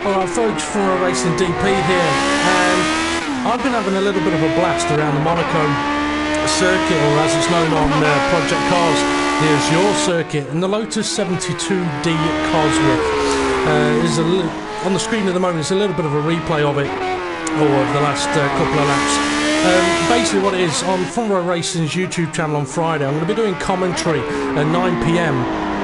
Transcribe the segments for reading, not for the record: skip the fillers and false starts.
Alright folks, for Racing DP here, and I've been having a little bit of a blast around the Monaco circuit, or as it's known on Project Cars, the Azure circuit, and the Lotus 72D Cosworth is on the screen at the moment. It's a little bit of a replay of it, or of the last couple of laps. Basically what it is, on Front Row Racing's YouTube channel on Friday, I'm going to be doing commentary at 9 PM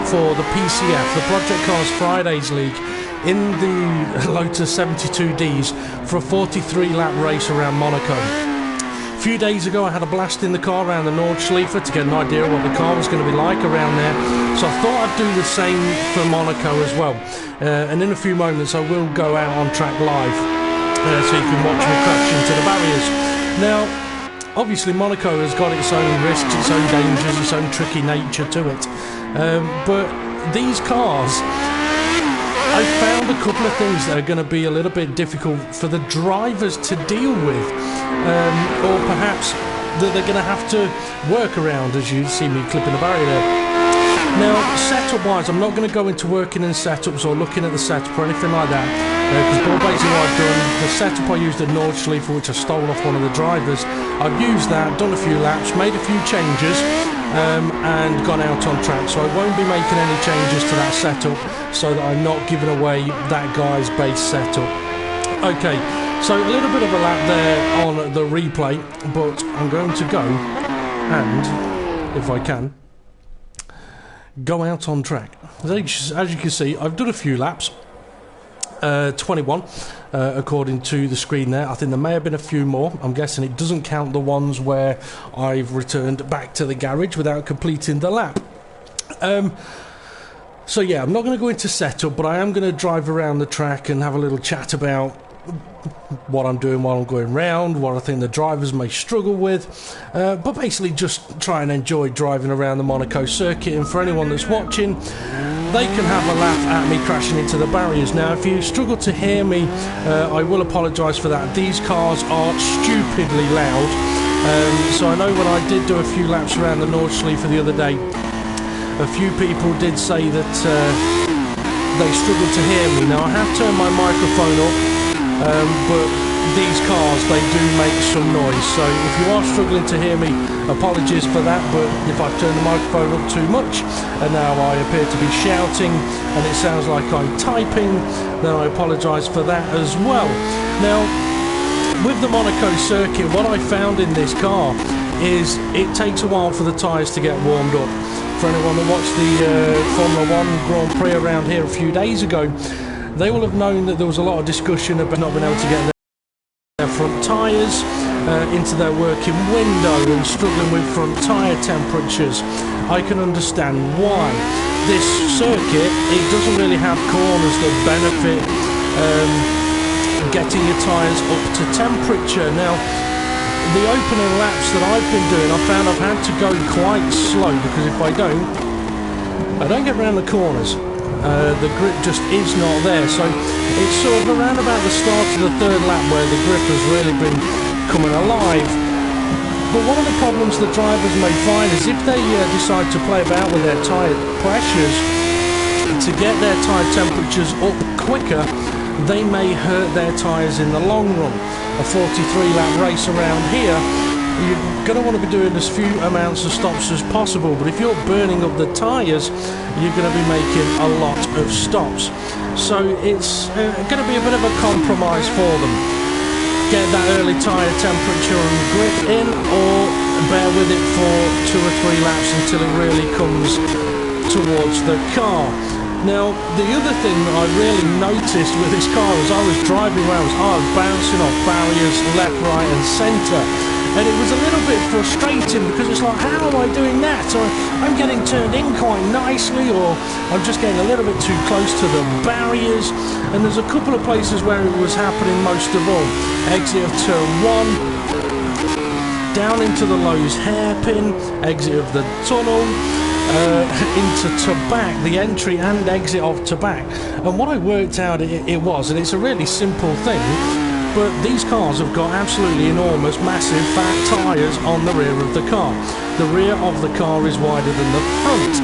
for the PCF, the Project Cars Fridays League, in the Lotus 72Ds for a 43 lap race around Monaco. A few days ago I had a blast in the car around the Nordschleife to get an idea of what the car was going to be like around there, so I thought I'd do the same for Monaco as well. And in a few moments I will go out on track live, so you can watch me crash into the barriers. Now obviously Monaco has got its own risks, its own dangers, its own tricky nature to it, but these cars, I found a couple of things that are going to be a little bit difficult for the drivers to deal with, or perhaps that they're going to have to work around, as you see me clipping the barrier there. Now, setup wise, I'm not going to go into working in setups or looking at the setup or anything like that, because basically what I've done, the setup I used at Nordschleife, which I stole off one of the drivers, I've used that, done a few laps, made a few changes, and gone out on track, so I won't be making any changes to that setup, so that I'm not giving away that guy's base setup. Okay, so a little bit of a lap there on the replay, but I'm going to go and, if I can, go out on track. As you can see, I've done a few laps, 21 according to the screen there. I think there may have been a few more. I'm guessing it doesn't count the ones where I've returned back to the garage without completing the lap. So yeah, I'm not going to go into setup, but I am going to drive around the track and have a little chat about what I'm doing while I'm going round, what I think the drivers may struggle with, but basically just try and enjoy driving around the Monaco circuit. And for anyone that's watching, they can have a laugh at me crashing into the barriers. Now if you struggle to hear me, I will apologise for that. These cars are stupidly loud, so I know when I did do a few laps around the Nordschleife the other day, a few people did say that they struggled to hear me. Now I have turned my microphone up, but these cars, they do make some noise, so if you are struggling to hear me, apologies for that. But if I've turned the microphone up too much and now I appear to be shouting and it sounds like I'm typing, then I apologise for that as well. Now with the Monaco circuit, what I found in this car is it takes a while for the tyres to get warmed up. For anyone that watched the Formula 1 Grand Prix around here a few days ago, they will have known that there was a lot of discussion about not being able to get their front tyres into their working window and struggling with front tyre temperatures. I can understand why. This circuit, it doesn't really have corners that benefit getting your tyres up to temperature. Now, the opening laps that I've been doing, I found I've had to go quite slow, because if I don't get around the corners, the grip just is not there. So it's sort of around about the start of the third lap where the grip has really been coming alive. But one of the problems the drivers may find is if they decide to play about with their tyre pressures to get their tyre temperatures up quicker, they may hurt their tyres in the long run. A 43 lap race around here, you're going to want to be doing as few amounts of stops as possible, but if you're burning up the tyres, you're going to be making a lot of stops. So it's going to be a bit of a compromise for them. Get that early tyre temperature and grip in, or bear with it for 2 or 3 laps until it really comes towards the car. Now, the other thing that I really noticed with this car as I was driving around was I was bouncing off barriers left, right and centre. And it was a little bit frustrating, because it's like, how am I doing that? Or I'm getting turned in quite nicely, or I'm just getting a little bit too close to the barriers. And there's a couple of places where it was happening most of all. Exit of turn 1, down into the Lowe's hairpin, exit of the tunnel, into Tabac, the entry and exit of Tabac. And what I worked out it was, and it's a really simple thing, but these cars have got absolutely enormous, massive, fat tyres on the rear of the car. The rear of the car is wider than the front.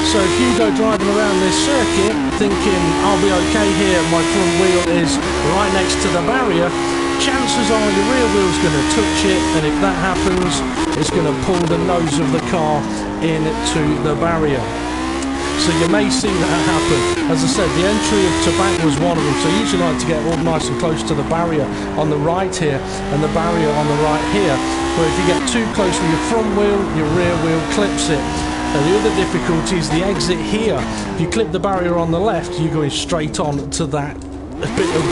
So if you go driving around this circuit thinking I'll be okay here, my front wheel is right next to the barrier, chances are your rear wheel's going to touch it, and if that happens, it's going to pull the nose of the car into the barrier. So you may see that happen. As I said, the entry of Tobac was one of them, so I usually like to get all nice and close to the barrier on the right here and the barrier on the right here. But if you get too close with your front wheel, your rear wheel clips it. And the other difficulty is the exit here. If you clip the barrier on the left, you're going straight on to that bit of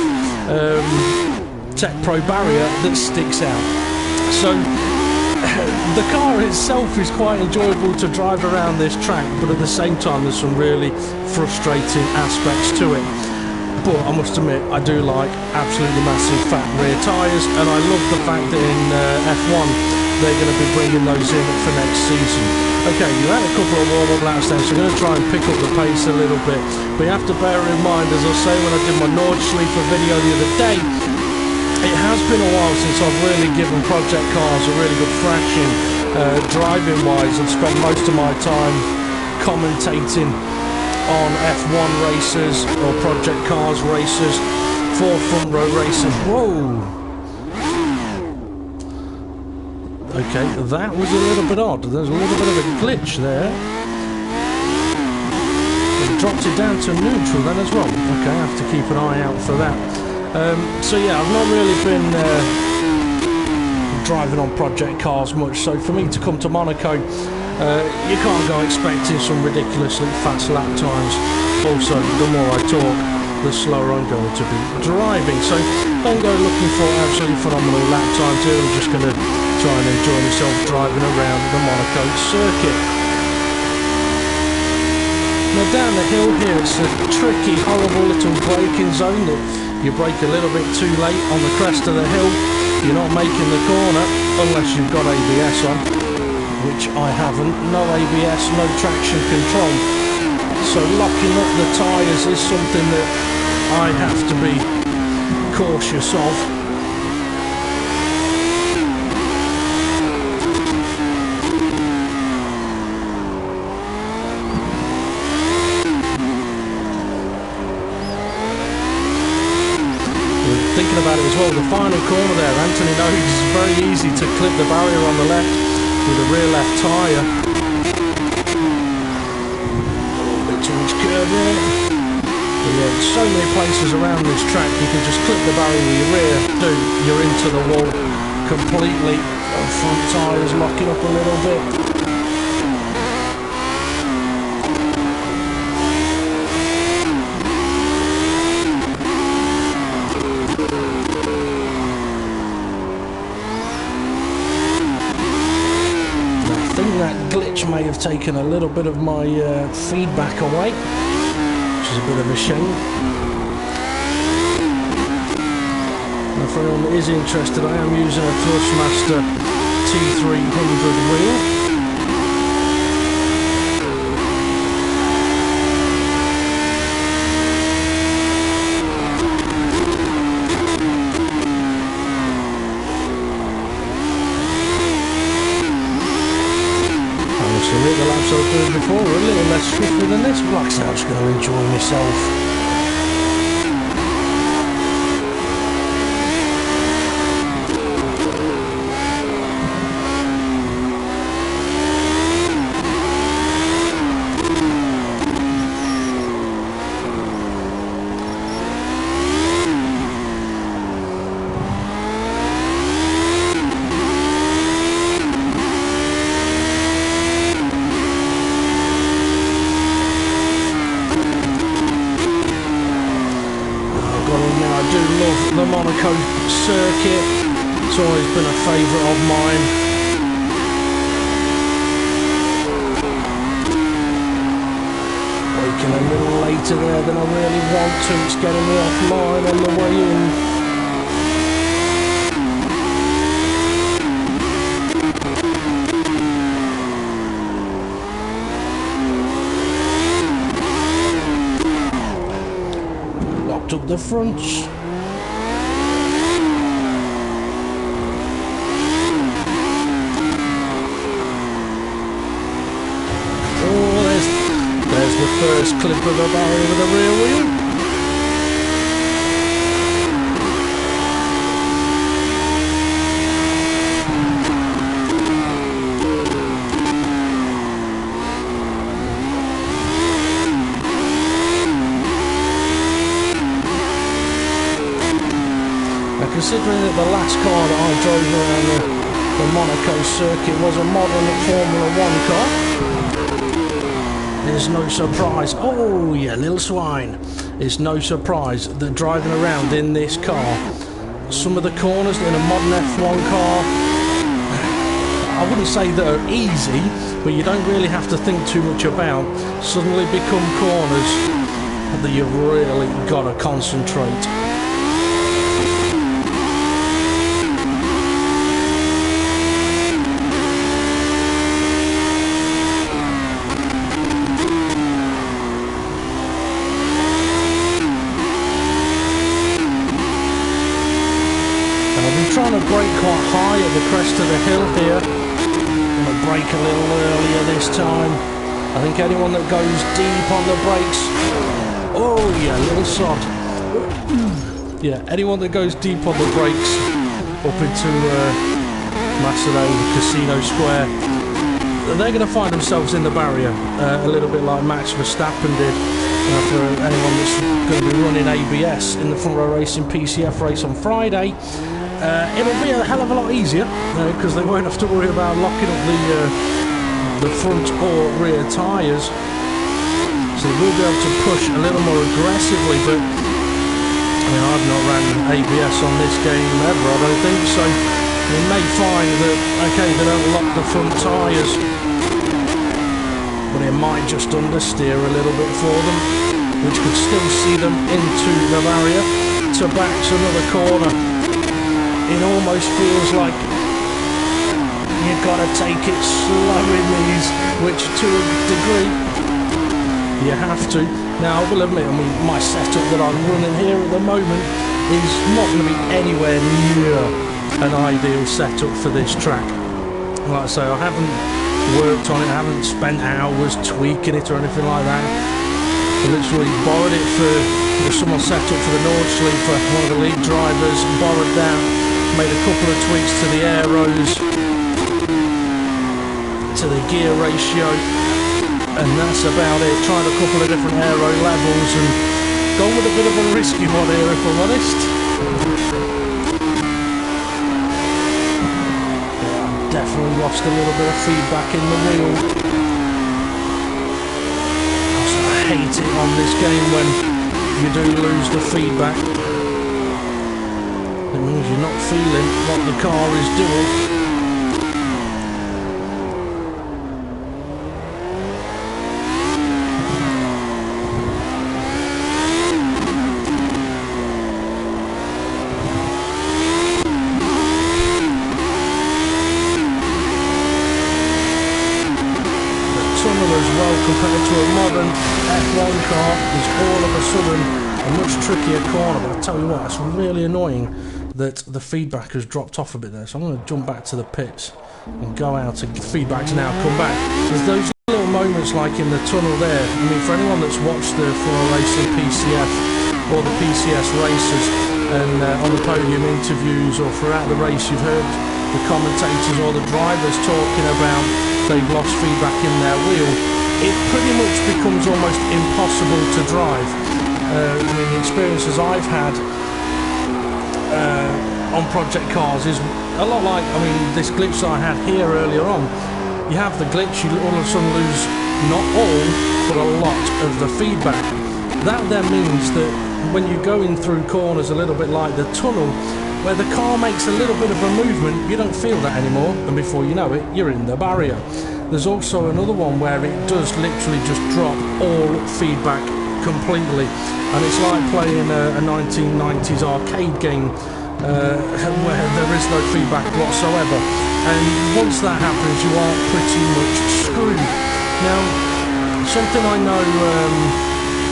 Tech Pro barrier that sticks out. So the car itself is quite enjoyable to drive around this track, but at the same time there's some really frustrating aspects to it. But I must admit, I do like absolutely massive fat rear tyres, and I love the fact that in F1 they're going to be bringing those in for next season. Okay, you had a couple of warm-up laps then, so I'm going to try and pick up the pace a little bit. But you have to bear in mind, as I say when I did my Nordschleife video the other day, it has been a while since I've really given project cars a really good thrashing driving-wise. I've spent most of my time commentating on F1 races or project cars races, for front row races. Whoa! Okay, that was a little bit odd. There's a little bit of a glitch there. It dropped it down to neutral then as well. Okay, I have to keep an eye out for that. So yeah, I've not really been driving on project cars much, so for me to come to Monaco, you can't go expecting some ridiculously fast lap times. Also, the more I talk, the slower I'm going to be driving, so don't go looking for absolutely phenomenal lap times here. I'm just going to try and enjoy myself driving around the Monaco circuit. Now down the hill here, it's a tricky, horrible little braking zone that you brake a little bit too late on the crest of the hill, you're not making the corner unless you've got ABS on, which I haven't. No ABS, no traction control. So locking up the tyres is something that I have to be cautious of. Thinking about it as well, the final corner there, Anthony knows it's very easy to clip the barrier on the left with the rear left tyre. A little bit too much curve there. But yeah, there's so many places around this track you can just clip the barrier with your rear, you're into the wall completely. The front tyre's locking up a little bit. That glitch may have taken a little bit of my feedback away, which is a bit of a shame. Now for anyone that is interested, I am using a Thrustmaster T300 wheel. The laps I was doing before were a little less swiftly than this, but like I said, I'm just going to enjoy myself. The Monaco circuit, it's always been a favourite of mine. Braking a little later there than I really want to, it's getting me offline on the way in. Locked up the fronts. first clip of a barrier with a rear wheel. Now, considering that the last car that I drove around the Monaco circuit was a modern Formula 1 car, there's no surprise. Oh, yeah, little swine. It's no surprise that driving around in this car, some of the corners in a modern F1 car, I wouldn't say that are easy, but you don't really have to think too much about, suddenly become corners that you've really got to concentrate. Trying to brake quite high at the crest of the hill here. I'm going to brake a little earlier this time. I think anyone that goes deep on the brakes... Oh yeah, little sod. Yeah, anyone that goes deep on the brakes up into Monaco Casino Square, they're going to find themselves in the barrier, a little bit like Max Verstappen did. For anyone that's going to be running ABS in the front row racing PCF race on Friday, it'll be a hell of a lot easier because they won't have to worry about locking up the front or rear tyres, so they will be able to push a little more aggressively. But I mean, I've not ran ABS on this game ever, I don't think, so you may find that okay, they don't lock the front tyres, but it might just understeer a little bit for them, which could still see them into the barrier to back to another corner. It almost feels like you've got to take it slow in these, which to a degree you have to. Now I will admit, I mean, my setup that I'm running here at the moment is not going to be anywhere near an ideal setup for this track. Like I say, I haven't worked on it, I haven't spent hours tweaking it or anything like that. I literally borrowed it for someone set up for the Nord Sleep for one of the league drivers, borrowed that, made a couple of tweaks to the aeros, to the gear ratio, and that's about it. Tried a couple of different aero levels and gone with a bit of a risky one here, if I'm honest. Yeah, definitely lost a little bit of feedback in the wheel. I hate it on this game when you do lose the feedback. It means you're not feeling what the car is doing. The tunnel as well, compared to a modern F1 car, is all of a sudden a much trickier corner. But I tell you what, it's really annoying that the feedback has dropped off a bit there, so I'm going to jump back to the pits and go out and feedback to now come back. There's those little moments like in the tunnel there. I mean, for anyone that's watched the Formula Racing PCF or the PCS races and on the podium interviews or throughout the race, you've heard the commentators or the drivers talking about they've lost feedback in their wheel. It pretty much becomes almost impossible to drive. I mean, the experiences I've had on project cars is a lot like, I mean, this glitch that I had here earlier on. You have the glitch, you all of a sudden lose not all, but a lot of the feedback. That then means that when you're going through corners a little bit like the tunnel, where the car makes a little bit of a movement, you don't feel that anymore, and before you know it, you're in the barrier. There's also another one where it does literally just drop all feedback completely, and it's like playing a 1990s arcade game where there is no feedback whatsoever, and once that happens you are pretty much screwed. Now, something I know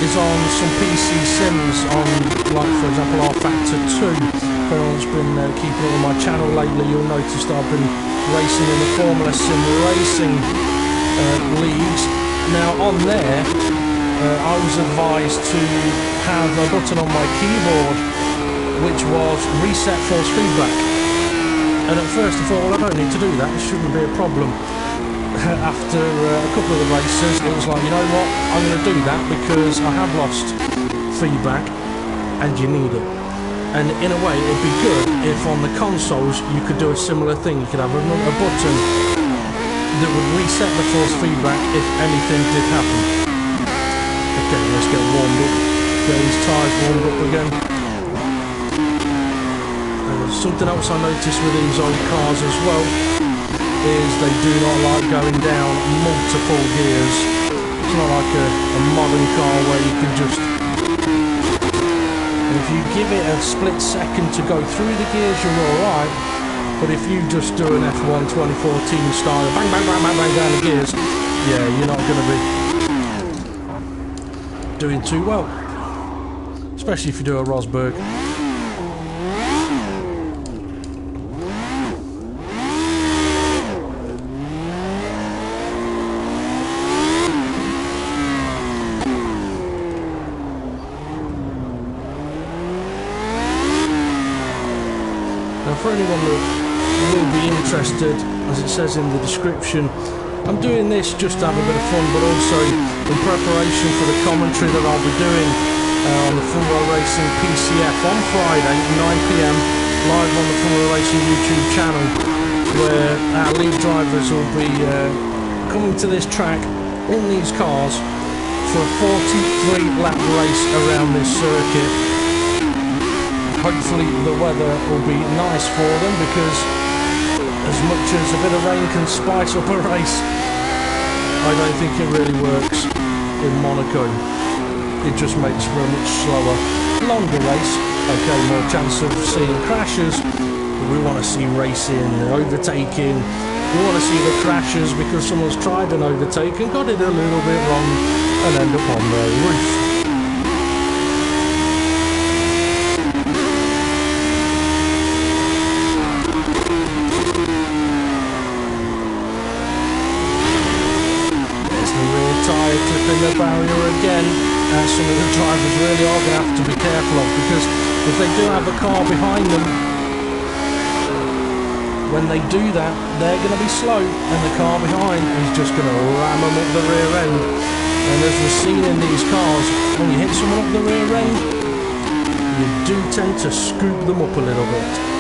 is on some PC sims on, like for example, R-Factor 2. For anyone that's been keeping up on my channel lately, you'll notice that I've been racing in the Formula Sim Racing leagues. Now on there, I was advised to have a button on my keyboard which was reset force feedback, and at first I thought, well, I don't need to do that, it shouldn't be a problem. After a couple of the races, it was like, you know what, I'm going to do that because I have lost feedback and you need it. And in a way, it'd be good if on the consoles you could do a similar thing. You could have a button that would reset the force feedback if anything did happen. Okay, let's get warmed up, get these tyres warmed up again. Something else I noticed with these old cars as well is they do not like going down multiple gears. It's not like a modern car where you can just... If you give it a split second to go through the gears, you're alright. But if you just do an F1 2014 style, bang, bang, bang, bang, bang down the gears, yeah, you're not going to be doing too well. Especially if you do a Rosberg. For anyone that will be interested, as it says in the description, I'm doing this just to have a bit of fun, but also in preparation for the commentary that I'll be doing on the Formula Racing PCF on Friday, 9 PM, live on the Formula Racing YouTube channel, where our lead drivers will be coming to this track in these cars for a 43-lap race around this circuit. Hopefully the weather will be nice for them, because as much as a bit of rain can spice up a race, I don't think it really works in Monaco. It just makes for a much slower, longer race. Okay, more chance of seeing crashes, but we want to see racing, overtaking. We want to see the crashes because someone's tried an overtake and got it a little bit wrong and end up on their roof. Clipping the barrier again. Some of the drivers really are going to have to be careful of, because if they do have a car behind them, when they do that, they're going to be slow, and the car behind is just going to ram them up the rear end. And as we've seen in these cars, when you hit someone up the rear end, you do tend to scoop them up a little bit.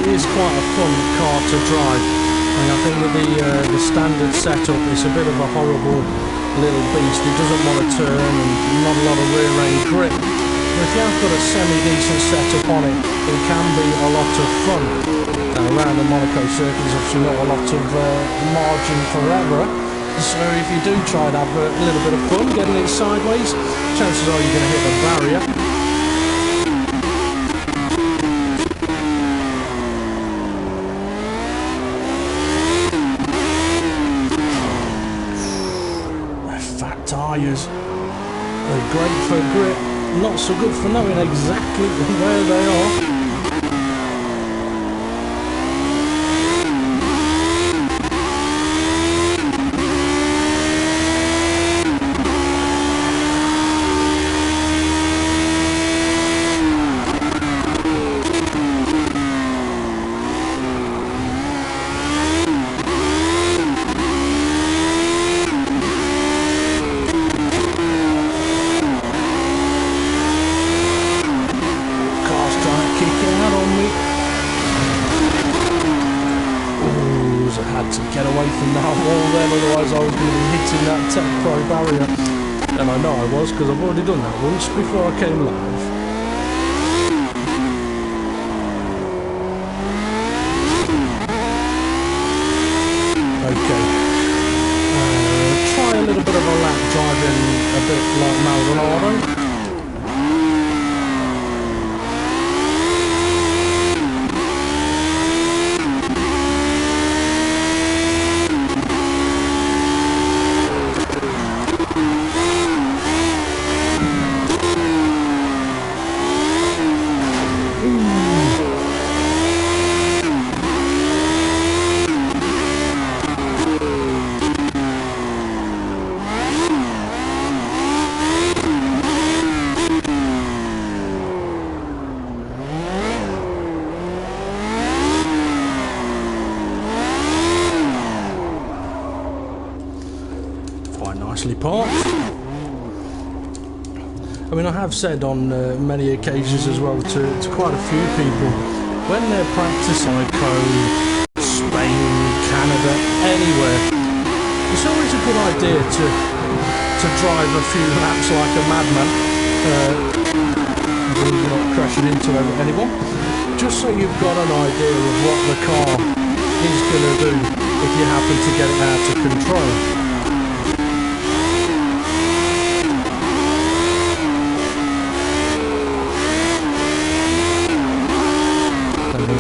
Is quite a fun car to drive, and I think with the standard setup, it's a bit of a horrible little beast. It doesn't want to turn and not a lot of rear end grip, but if you have got a semi-decent setup on it, it can be a lot of fun. Around the Monaco circuit there's obviously not a lot of margin for error, so if you do try and have a little bit of fun getting it sideways, chances are you're going to hit the barrier. Tyres, they're great for grip, not so good for knowing exactly where they are. I was going to be hitting that Tech Pro barrier. And I know I was, because I've already done that once before I came live. Okay. Try a little bit of a lap driving a bit like Maldonado. Nicely parked. I mean, I have said on many occasions as well to quite a few people, when they're practice Ico, Spain, Canada, anywhere, it's always a good idea to drive a few laps like a madman, you're not crashing into anyone, just so you've got an idea of what the car is going to do if you happen to get it out of control.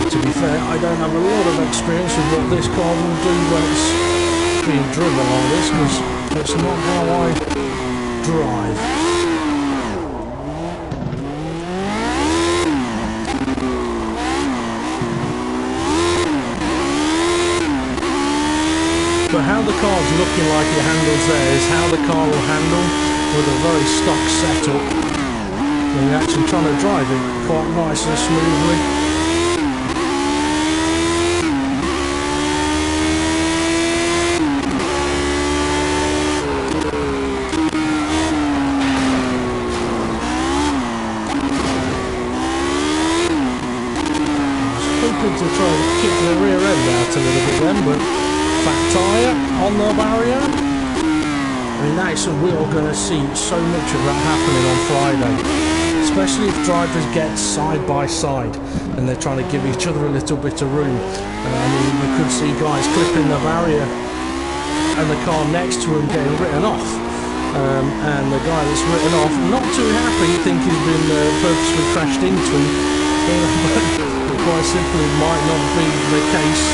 To be fair, I don't have a lot of experience with what this car will do when it's being driven like this, because it's not how I drive. But how the car's looking like it handles there is how the car will handle with a very stock setup. And you're actually trying to drive it quite nice and smoothly. To try and kick the rear end out a little bit then, but fat tyre on the barrier. I mean, that is we're going to see so much of that happening on Friday, especially if drivers get side by side and they're trying to give each other a little bit of room. I mean, we could see guys clipping the barrier and the car next to him getting written off. And the guy that's written off, not too happy, think he's been purposely crashed into him. Quite simply might not be the case.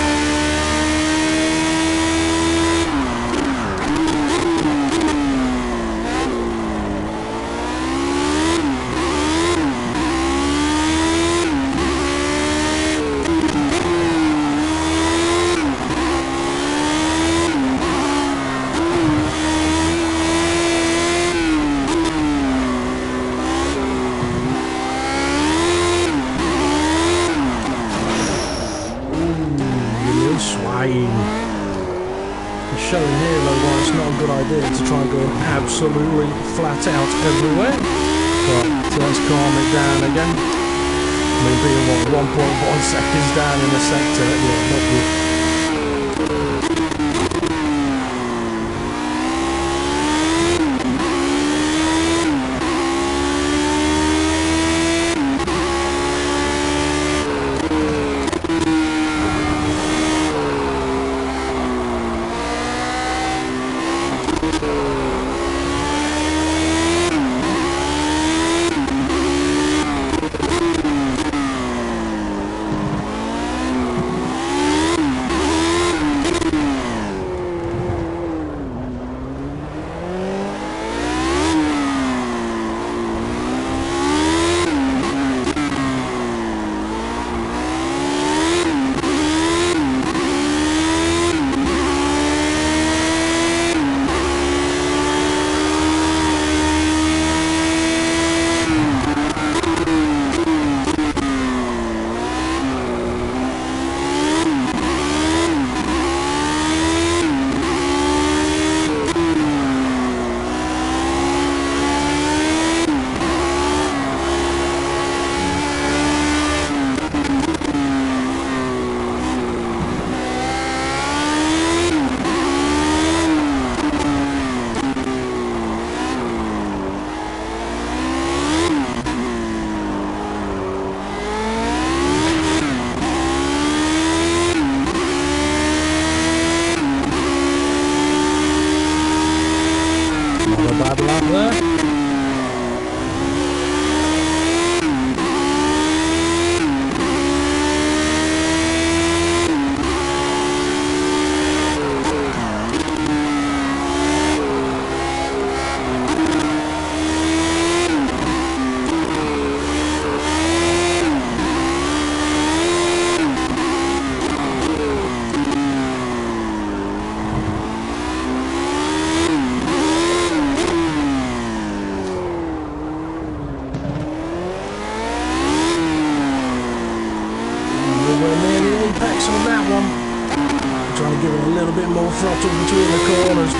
Showing here though why it's not a good idea to try and go absolutely flat out everywhere. But let's calm it down again. I mean, being what, 1.1 seconds down in the sector, yeah, not good.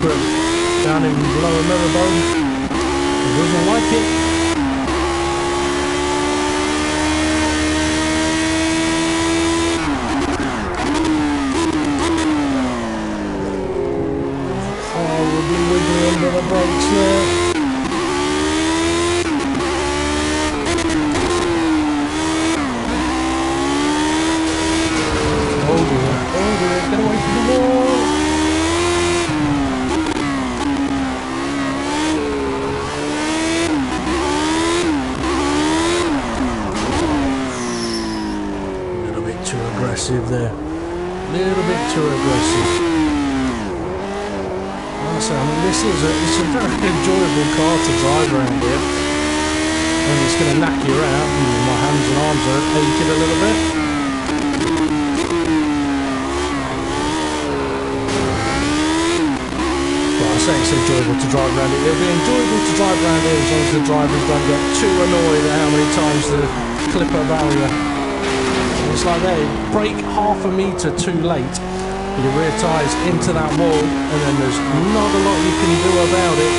but down in Lower Marylebone, he doesn't like it. Horribly wiggly under the brakes there. Oh dear, get away from the wall! A little bit too aggressive there. A little bit too aggressive. I mean, it's a very enjoyable car to drive around here. And it's going to knock you out. My hands and arms are aching a little bit. But I say it's enjoyable to drive around it. It'll be enjoyable to drive around here as long as the drivers don't get too annoyed at how many times the clipper barrier. It's like they brake half a metre too late. Your rear tyres into that wall, and then there's not a lot you can do about it.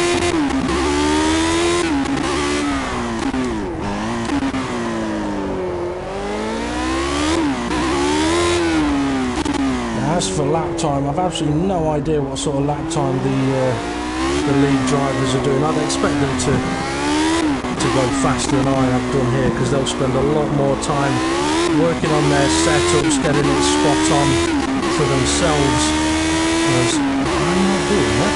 Now, as for lap time, I've absolutely no idea what sort of lap time the lead drivers are doing. I'd expect them to go faster than I have done here, because they'll spend a lot more time working on their setups, getting it spot on for themselves, whereas I'm not doing that.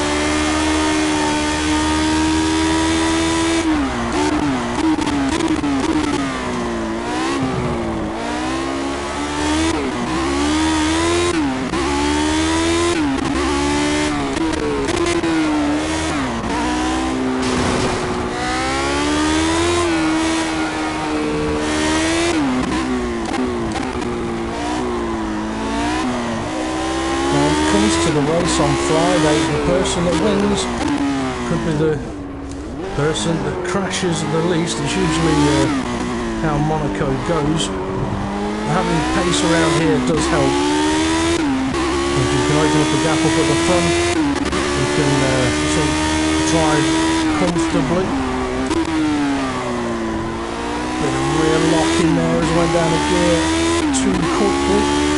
To the race on Friday, the person that wins could be the person that crashes the least. It's usually how Monaco goes. Having pace around here does help. If you can open up a gap up at the front, you can sort of drive comfortably. Bit of rear lock in there as I went down a gear too quickly.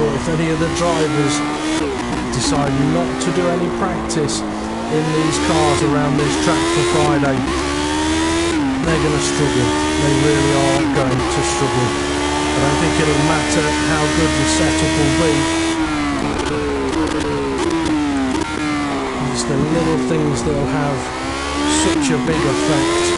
If any of the drivers decide not to do any practice in these cars around this track for Friday, they're going to struggle. They really are going to struggle. I don't think it'll matter how good the setup will be. It's the little things that'll have such a big effect.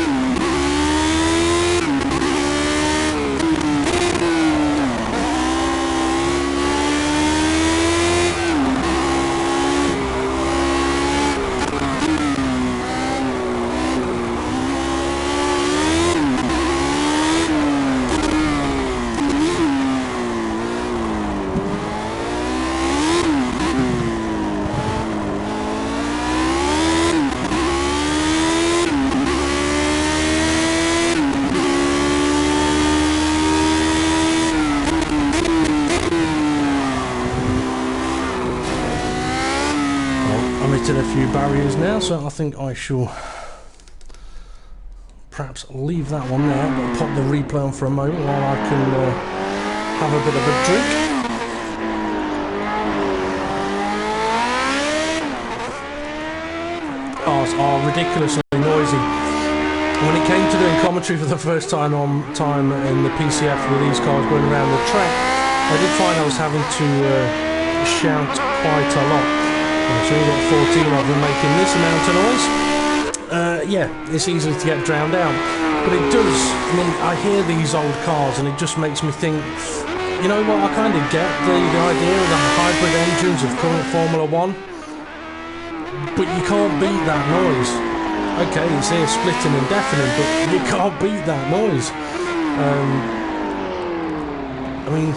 A few barriers now, so I think I shall perhaps leave that one there, but pop the replay on for a moment while I can have a bit of a drink. Cars are ridiculously noisy. When it came to doing commentary for the first time in the PCF with these cars going around the track, I did find I was having to shout quite a lot. So we've got 14 of them making this amount of noise. Yeah, it's easy to get drowned out. But it does, I mean, I hear these old cars and it just makes me think, you know what, I kind of get the idea of the hybrid engines of current Formula 1. but you can't beat that noise. Okay, it's ear splitting and deafening, but you can't beat that noise. I mean,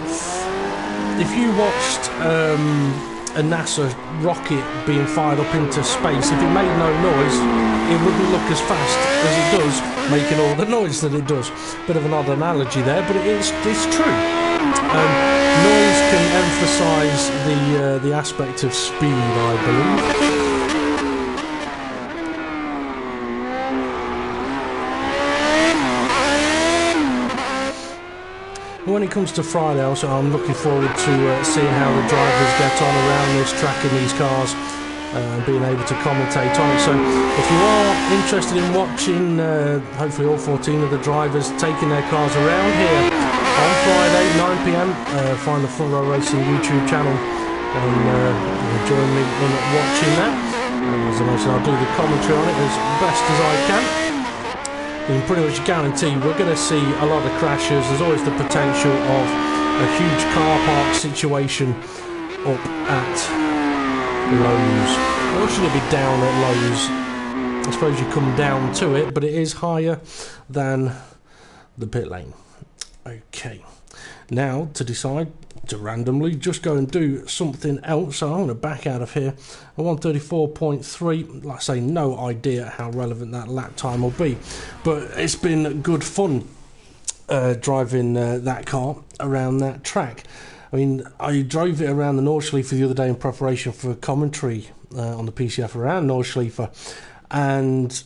if you watched a NASA rocket being fired up into space, if it made no noise, it wouldn't look as fast as it does, making all the noise that it does. Bit of an odd analogy there, but it's true. Noise can emphasise the aspect of speed, I believe. When it comes to Friday, also, I'm looking forward to seeing how the drivers get on around this track in these cars, and being able to commentate on it. So if you are interested in watching hopefully all 14 of the drivers taking their cars around here on Friday 9 PM, find the Full Row Racing YouTube channel and join me in watching that. As I mentioned, I'll do the commentary on it as best as I can. You can pretty much guarantee we're going to see a lot of crashes. There's always the potential of a huge car park situation up at Lowe's. Or should it be down at Lowe's? I suppose you come down to it, but it is higher than the pit lane. Okay, now to decide to randomly just go and do something else. So I'm going to back out of here. A 134.3, like I say, no idea how relevant that lap time will be, but it's been good fun driving that car around that track. I mean, I drove it around the Nordschleife the other day in preparation for commentary on the PCF Round Nordschleife, and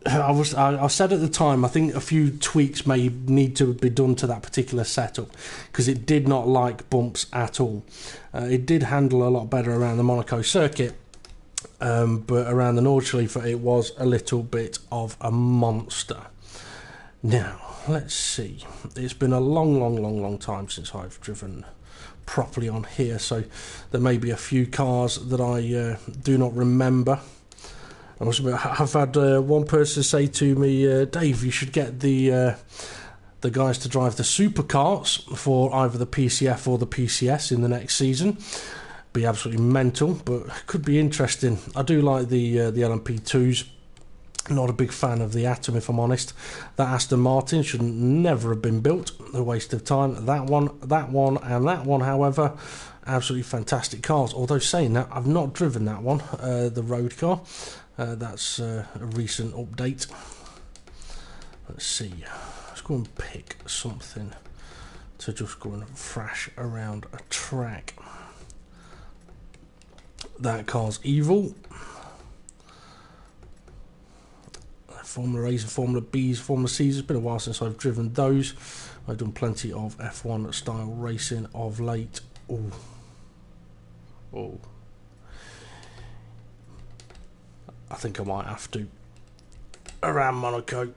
I said at the time, I think a few tweaks may need to be done to that particular setup, because it did not like bumps at all. It did handle a lot better around the Monaco circuit, but around the Nordschleife it was a little bit of a monster. Now, let's see. It's been a long time since I've driven properly on here, so there may be a few cars that I do not remember. I've had one person say to me, Dave, you should get the guys to drive the supercars for either the PCF or the PCS in the next season. Be absolutely mental, but could be interesting. I do like the LMP2s. Not a big fan of the Atom, if I'm honest. That Aston Martin should never have been built. A waste of time. That one, and that one, however, absolutely fantastic cars. Although saying that, I've not driven that one, the road car. That's a recent update. Let's see. Let's go and pick something to just go and thrash around a track. That car's evil. Formula A's and Formula B's, Formula C's. It's been a while since I've driven those. I've done plenty of F1 style racing of late. Oh. I think I might have to around Monaco.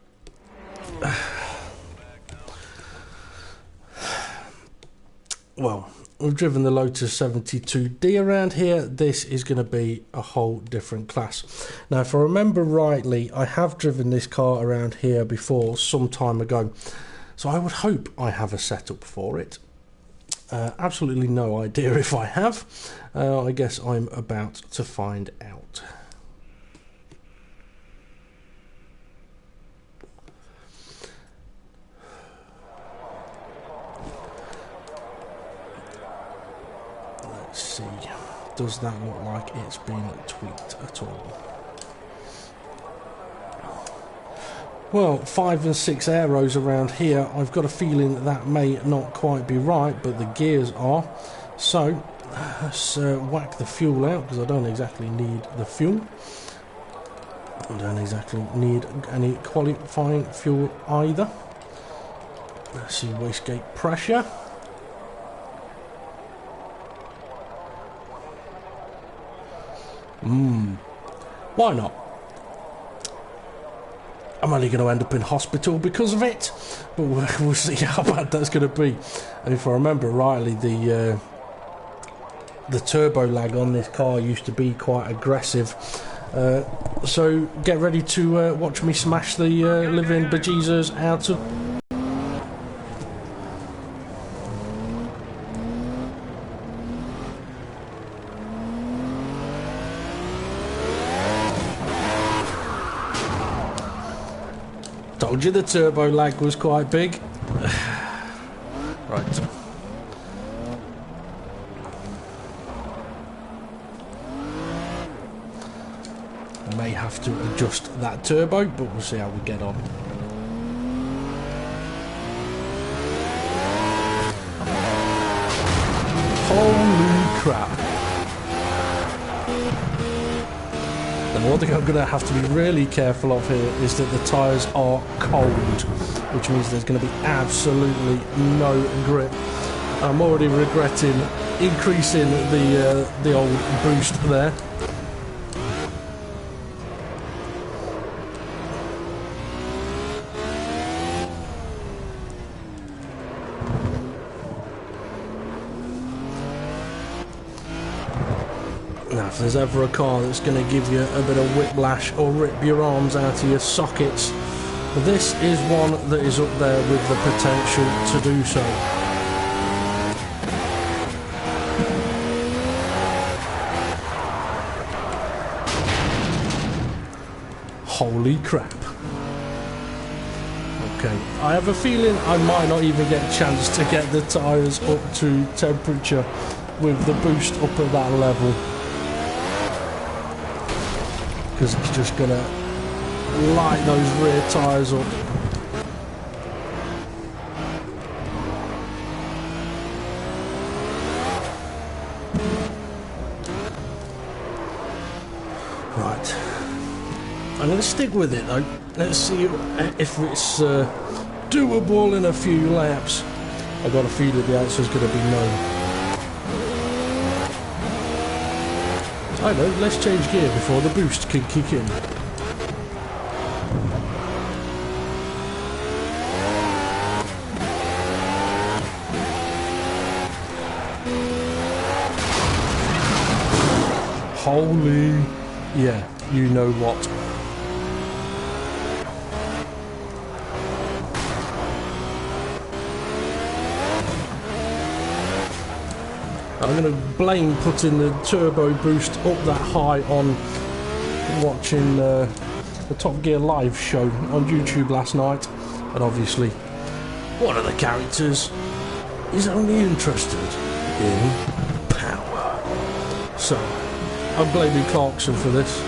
Well, we've driven the Lotus 72D around here. This is going to be a whole different class. Now, if I remember rightly, I have driven this car around here before some time ago, so I would hope I have a setup for it. Absolutely no idea if I have. I guess I'm about to find out. Let's see, does that look like it's been tweaked at all? Well, 5 and 6 aeros around here. I've got a feeling that may not quite be right, but the gears are. So let's whack the fuel out, because I don't exactly need the fuel. I don't exactly need any qualifying fuel either. Let's see, wastegate pressure. Why not? I'm only going to end up in hospital because of it, but we'll see how bad that's going to be. And if I remember rightly, the turbo lag on this car used to be quite aggressive. So get ready to watch me smash the living bejesus out of... Told you the turbo lag was quite big. Right. I may have to adjust that turbo, but we'll see how we get on. Holy crap. And one thing I'm going to have to be really careful of here is that the tyres are cold, which means there's going to be absolutely no grip. I'm already regretting increasing the old boost there. Now, if there's ever a car that's going to give you a bit of whiplash or rip your arms out of your sockets, this is one that is up there with the potential to do so. Holy crap. Okay, I have a feeling I might not even get a chance to get the tyres up to temperature with the boost up at that level. Because it's just going to light those rear tyres up. Right. I'm going to stick with it though. Let's see if it's doable in a few laps. I've got a feeling the answer is going to be no. I know, let's change gear before the boost can kick in. Holy, yeah, you know what. I'm going to blame putting the turbo boost up that high on watching the Top Gear live show on YouTube last night, and obviously one of the characters is only interested in power. So I'm blaming Clarkson for this.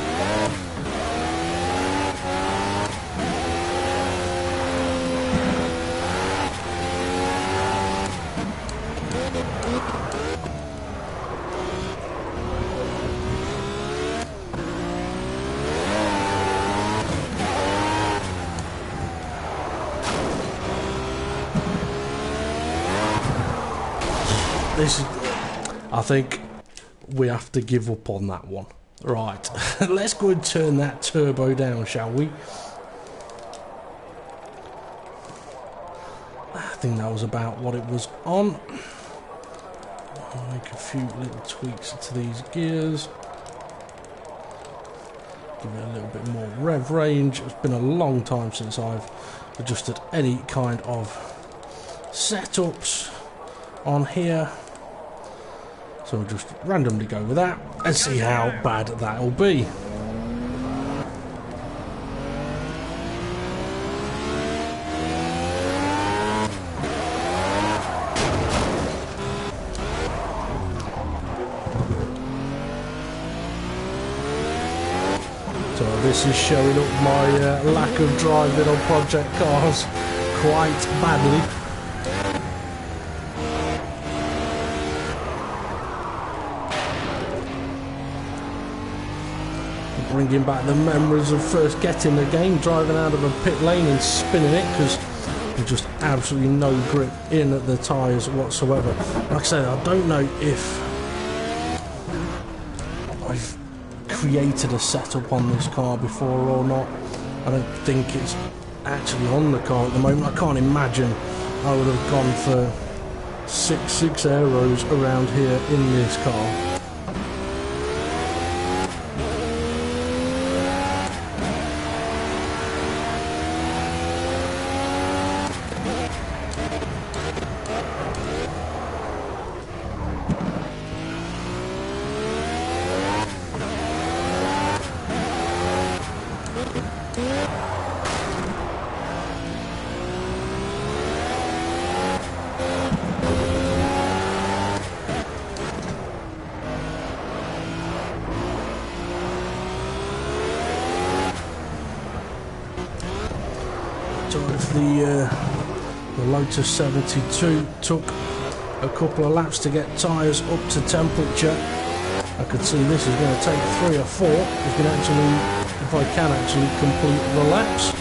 I think we have to give up on that one. Right, let's go and turn that turbo down, shall we? I think that was about what it was on. I'll make a few little tweaks to these gears. Give it a little bit more rev range. It's been a long time since I've adjusted any kind of setups on here. So we'll just randomly go with that and see how bad that'll be. So this is showing up my lack of driving on project cars quite badly. Bringing back the memories of first getting the game, driving out of a pit lane and spinning it, because there's just absolutely no grip in the tyres whatsoever. Like I said, I don't know if I've created a setup on this car before or not. I don't think it's actually on the car at the moment. I can't imagine I would have gone for six aeros around here in this car. the Lotus 72 took a couple of laps to get tyres up to temperature. I could see this is going to take 3 or 4 if I can actually complete the laps.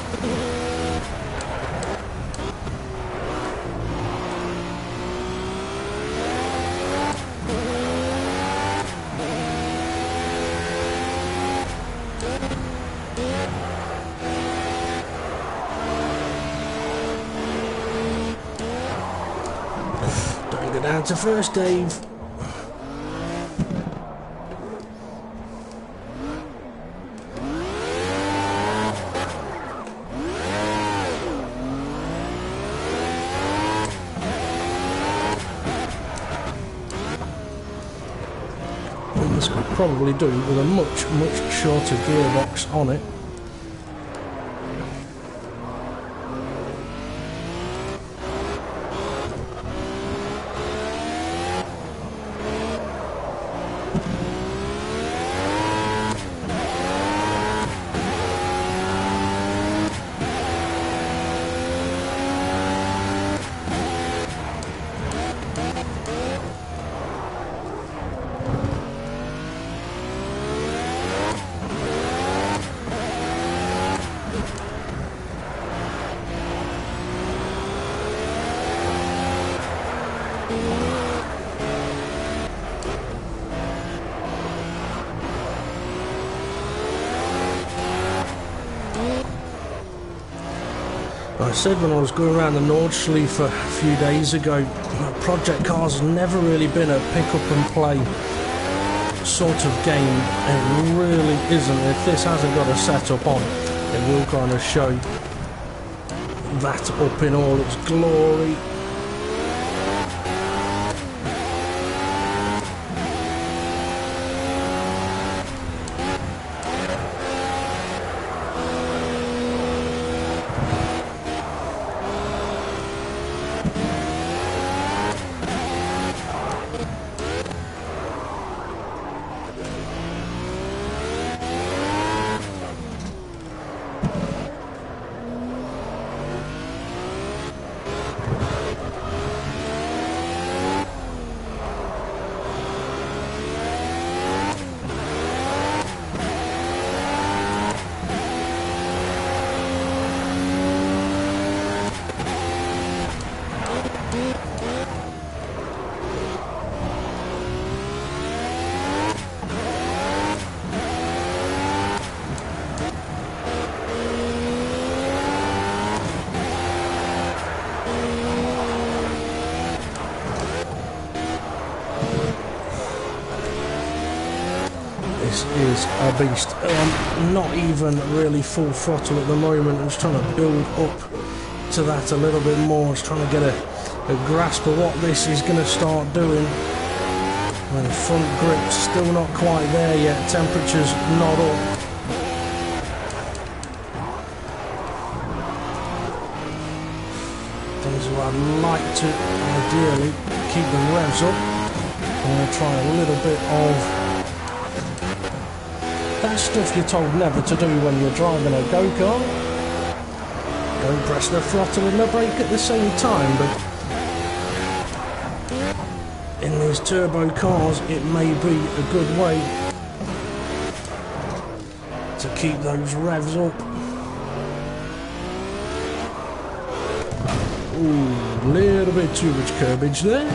Don't go down to first, Dave. This could probably do with a much shorter gearbox on it. I said when I was going around the Nordschleife a few days ago, project cars has never really been a pick up and play sort of game. It really isn't. If this hasn't got a setup on, it will kind of show that up in all its glory. This is a beast. I'm not even really full throttle at the moment. I'm just trying to build up to that a little bit more. Just trying to get a grasp of what this is going to start doing. And the front grip's still not quite there yet. Temperature's not up. Things where I'd like to ideally keep the revs up. I'm going to try a little bit of that stuff you're told never to do when you're driving a go-kart. Don't press the throttle and the brake at the same time, but in these turbo cars it may be a good way to keep those revs up. Ooh, a little bit too much curbage there.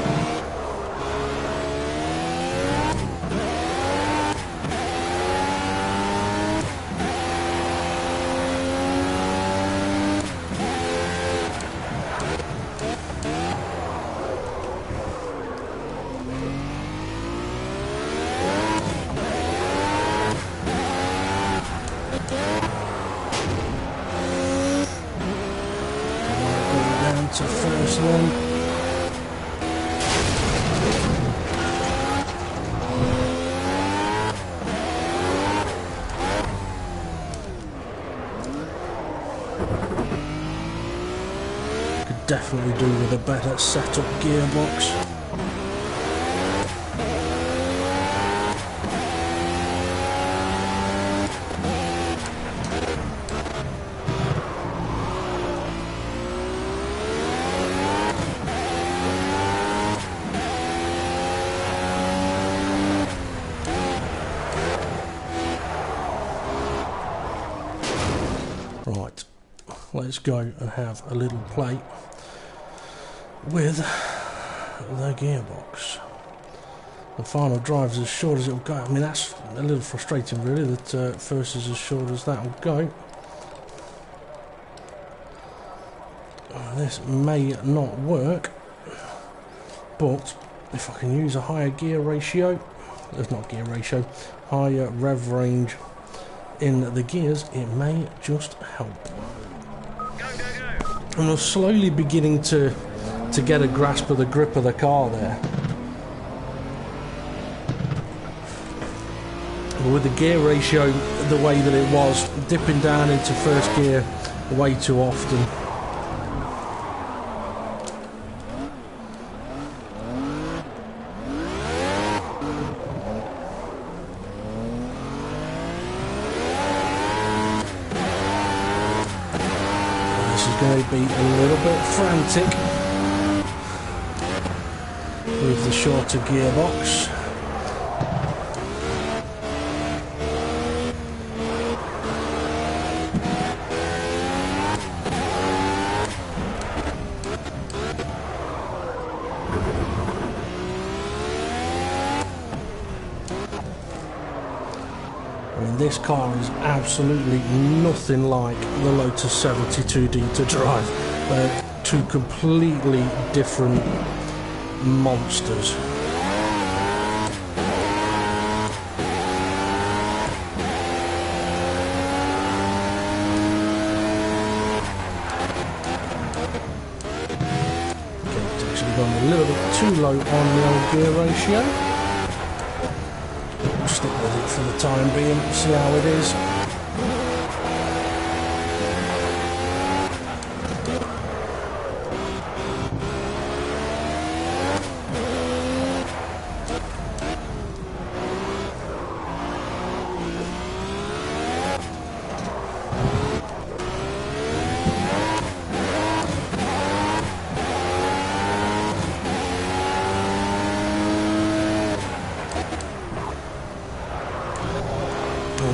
To first one. Could definitely do with a better setup gearbox. let's go and have a little play with the gearbox. The final drive is as short as it'll go. I mean, that's a little frustrating really, that first is as short as that will go. This may not work, but if I can use a higher gear ratio, there's not gear ratio, higher rev range in the gears, it may just help. And I'm slowly beginning to get a grasp of the grip of the car there. But with the gear ratio the way that it was, dipping down into first gear way too often. Going to be a little bit frantic with the shorter gearbox. I mean, this car is absolutely nothing like the Lotus 72D to drive. They're two completely different monsters. Okay, it's actually gone a little bit too low on the old gear ratio. Stick with it for the time being, see how it is.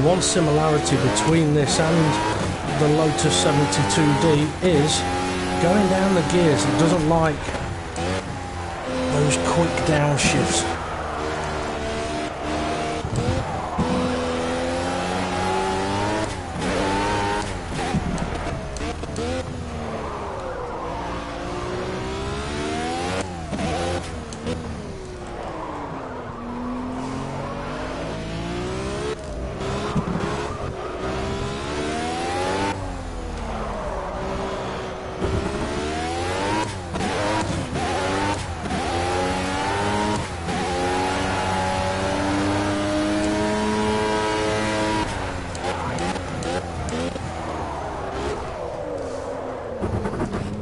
One similarity between this and the Lotus 72D is going down the gears. It doesn't like those quick downshifts.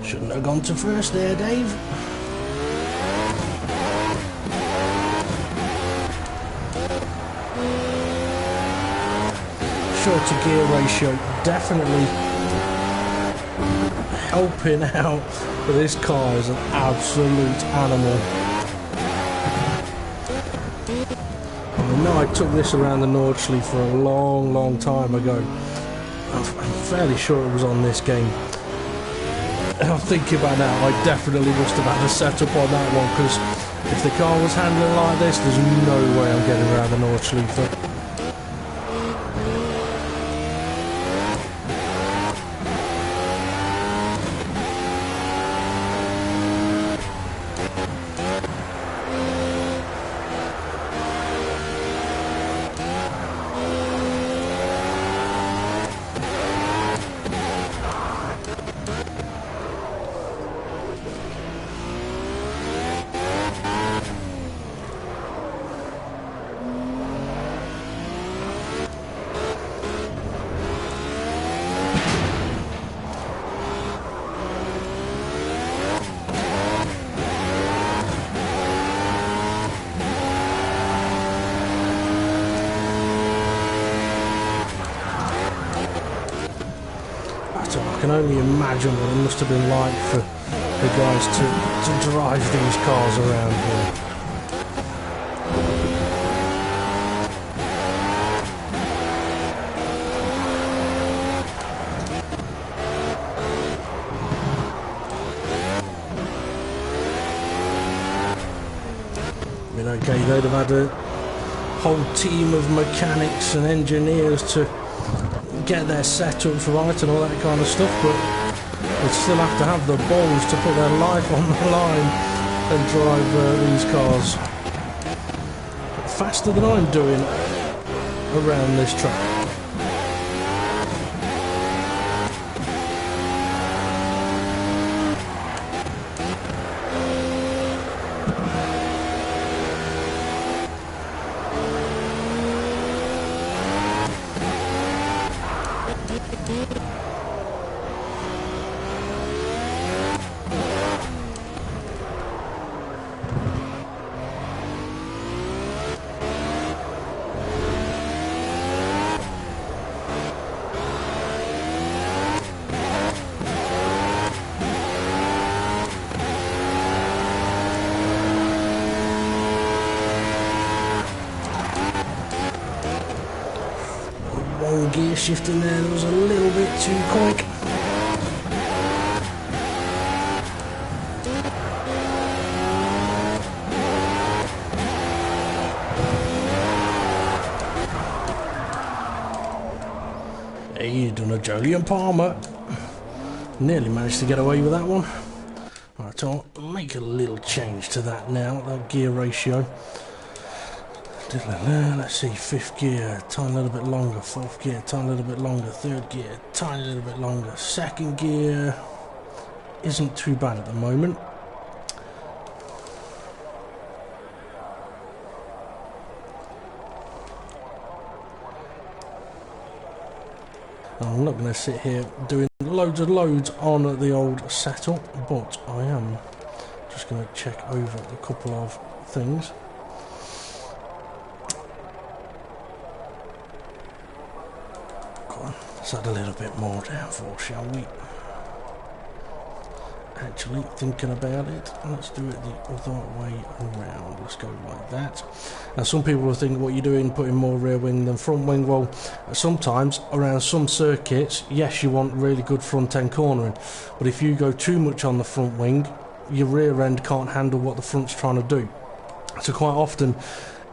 Shouldn't have gone to first there, Dave. Shorter gear ratio definitely helping out, but this car is an absolute animal. I know I took this around the Nordschleife for a long time ago. I'm fairly sure it was on this game. I'm thinking about now, I definitely must have had a setup on that one, because if the car was handling like this, there's no way I'm getting around the Nordschleife. I can only imagine what it must have been like for the guys to drive these cars around here. okay, they'd have had a whole team of mechanics and engineers to get their setups right and all that kind of stuff, but they'd still have to have the balls to put their life on the line and drive these cars faster than I'm doing around this track. Gear shift in there that was a little bit too quick. Hey, you done a Jolyon Palmer. Nearly managed to get away with that one. Right, I'll make a little change to that now, that gear ratio. Let's see, 5th gear, tiny little bit longer, 4th gear, tiny little bit longer, 3rd gear, tiny little bit longer, 2nd gear isn't too bad at the moment. I'm not going to sit here doing loads on the old setup, but I am just going to check over a couple of things. Let's add a little bit more downforce, shall we? Actually, thinking about it, let's do it the other way around. Let's go like that. Now, some people will think, what you're doing, putting more rear wing than front wing. Well, sometimes around some circuits, yes, you want really good front end cornering, but if you go too much on the front wing, your rear end can't handle what the front's trying to do. So quite often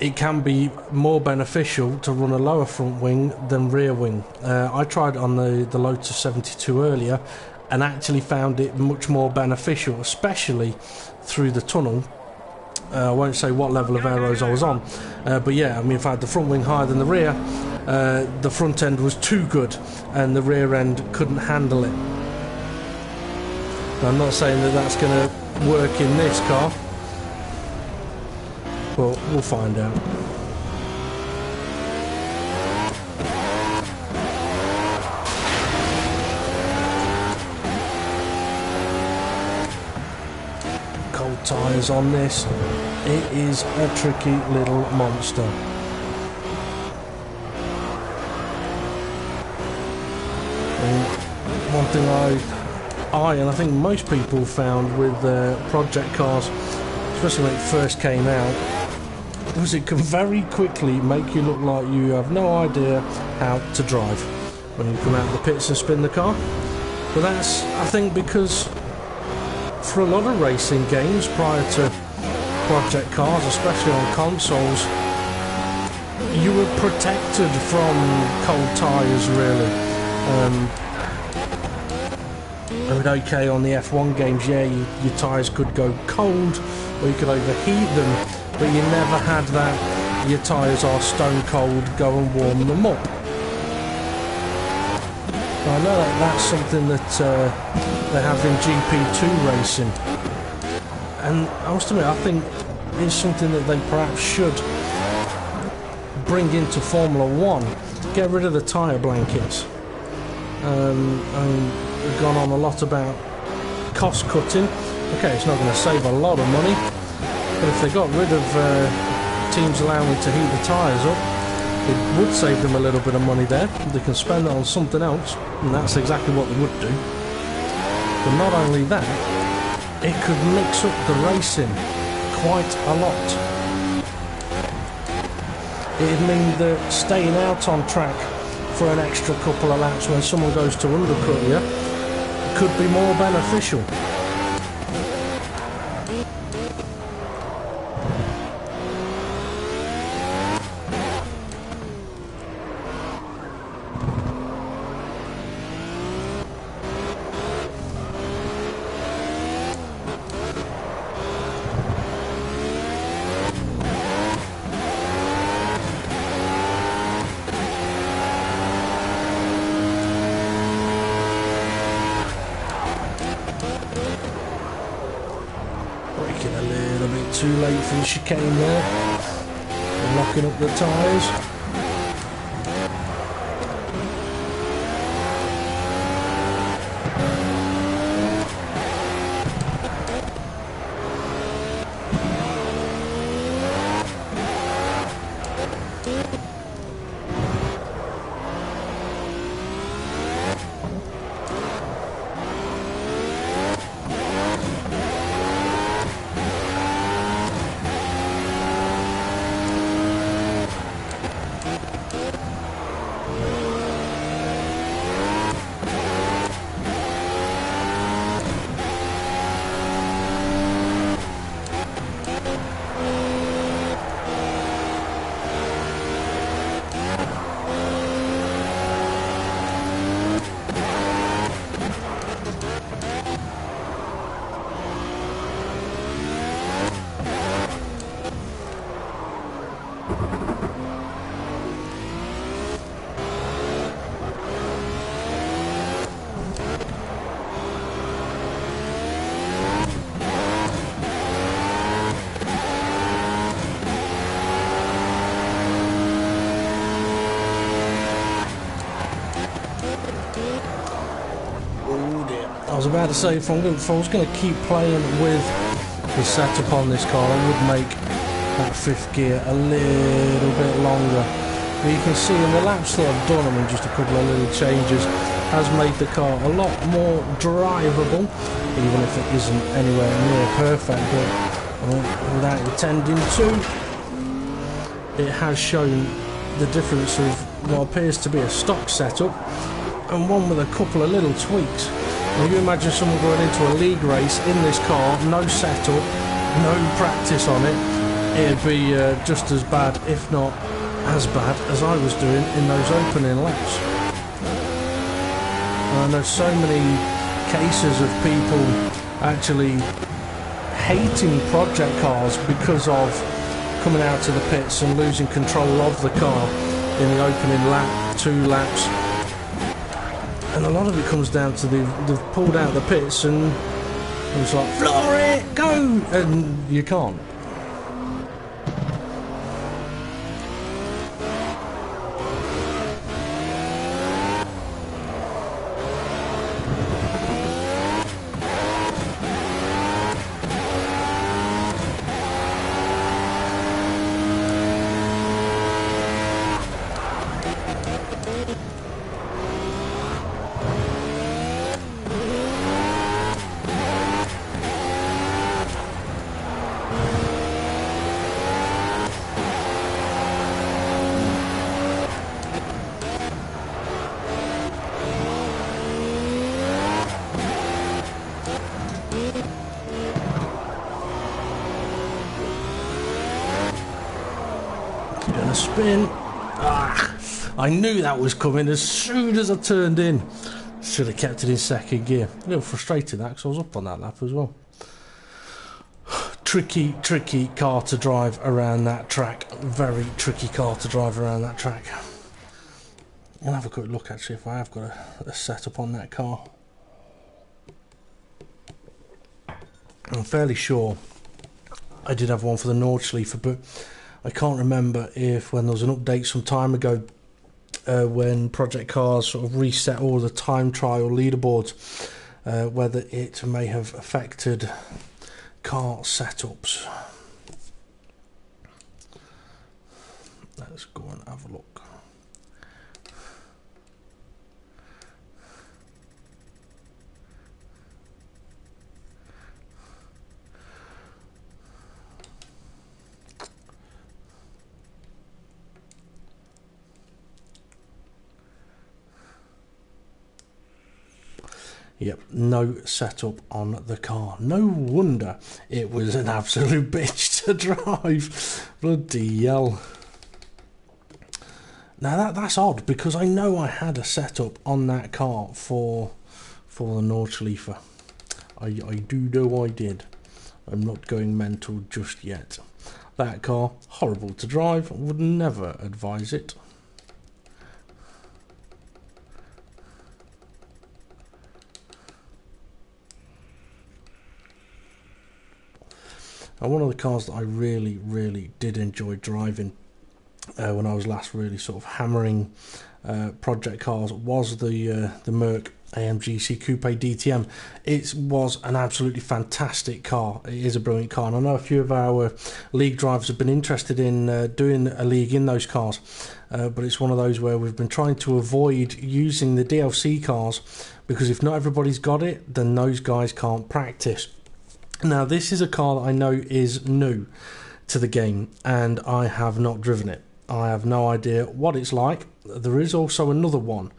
it can be more beneficial to run a lower front wing than rear wing. I tried on the Lotus 72 earlier and actually found it much more beneficial, especially through the tunnel. I won't say what level of aeros I was on, but yeah, I mean, if I had the front wing higher than the rear, the front end was too good and the rear end couldn't handle it. Now, I'm not saying that that's going to work in this car, but we'll find out. Cold tyres on this. It is a tricky little monster. And one thing I and I think most people found with project cars, especially when it first came out, was it can very quickly make you look like you have no idea how to drive when you come out of the pits and spin the car. But that's, I think, because for a lot of racing games prior to project cars, especially on consoles, you were protected from cold tyres, really. I mean, okay, on the F1 games, yeah, your tyres could go cold or you could overheat them, but you never had that your tyres are stone cold, go and warm them up. Now, I know that that's something that they have in GP2 racing, and I must admit, I think it's something that they perhaps should bring into Formula 1. Get rid of the tyre blankets. I mean, we've gone on a lot about cost cutting. Okay, it's not going to save a lot of money, but if they got rid of teams allowing to heat the tyres up, it would save them a little bit of money there. They can spend it on something else, and that's exactly what they would do. But not only that, it could mix up the racing quite a lot. It'd mean that staying out on track for an extra couple of laps when someone goes to undercut you could be more beneficial. Braking a little bit too late for the chicane there. And locking up the tyres. I was about to say, if I was going to keep playing with the setup on this car, I would make that fifth gear a little bit longer. But you can see in the laps that I've done, I mean, just a couple of little changes, has made the car a lot more drivable, even if it isn't anywhere near perfect. But without intending to, it has shown the difference of what appears to be a stock setup and one with a couple of little tweaks. Now you imagine someone going into a league race in this car, no setup, no practice on it, it'd be just as bad, if not as bad, as I was doing in those opening laps. And I know so many cases of people actually hating project cars because of coming out to the pits and losing control of the car in the opening lap, 2 laps. And a lot of it comes down to they've pulled out the pits and it's like, floor it, go! And you can't. Gonna spin. I knew that was coming as soon as I turned in. Should have kept it in second gear. A little frustrated that because I was up on that lap as well. Tricky car to drive around that track. Very tricky car to drive around that track. I'll have a quick look actually if I have got a setup on that car. I'm fairly sure I did have one for the Nordschleife, but I can't remember if when there was an update some time ago when Project Cars sort of reset all the time trial leaderboards, whether it may have affected car setups. Let's go and have a look. Yep, no setup on the car. No wonder it was an absolute bitch to drive. Bloody hell. Now that's odd because I know I had a setup on that car for the Nordschleife. I do know I did. I'm not going mental just yet. That car, horrible to drive. Would never advise it. And one of the cars that I really did enjoy driving when I was last really sort of hammering project cars was the Merc AMG Coupe DTM. It was an absolutely fantastic car. It is a brilliant car, and I know a few of our league drivers have been interested in doing a league in those cars, but it's one of those where we've been trying to avoid using the DLC cars, because if not everybody's got it, then those guys can't practice. Now this is a car that I know is new to the game, and I have not driven it. I have no idea what it's like. There is also another one.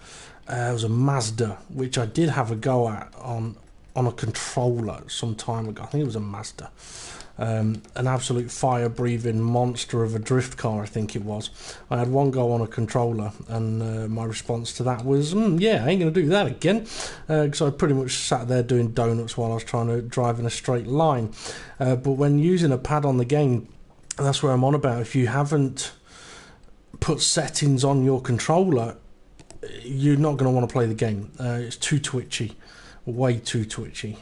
It was a Mazda, which I did have a go at on a controller some time ago. I think it was a Mazda. An absolute fire-breathing monster of a drift car, I think it was. I had one go on a controller, and my response to that was, yeah, I ain't going to do that again. Because I pretty much sat there doing donuts while I was trying to drive in a straight line. But when using a pad on the game, that's where I'm on about. If you haven't put settings on your controller, you're not going to want to play the game. It's too twitchy, way too twitchy.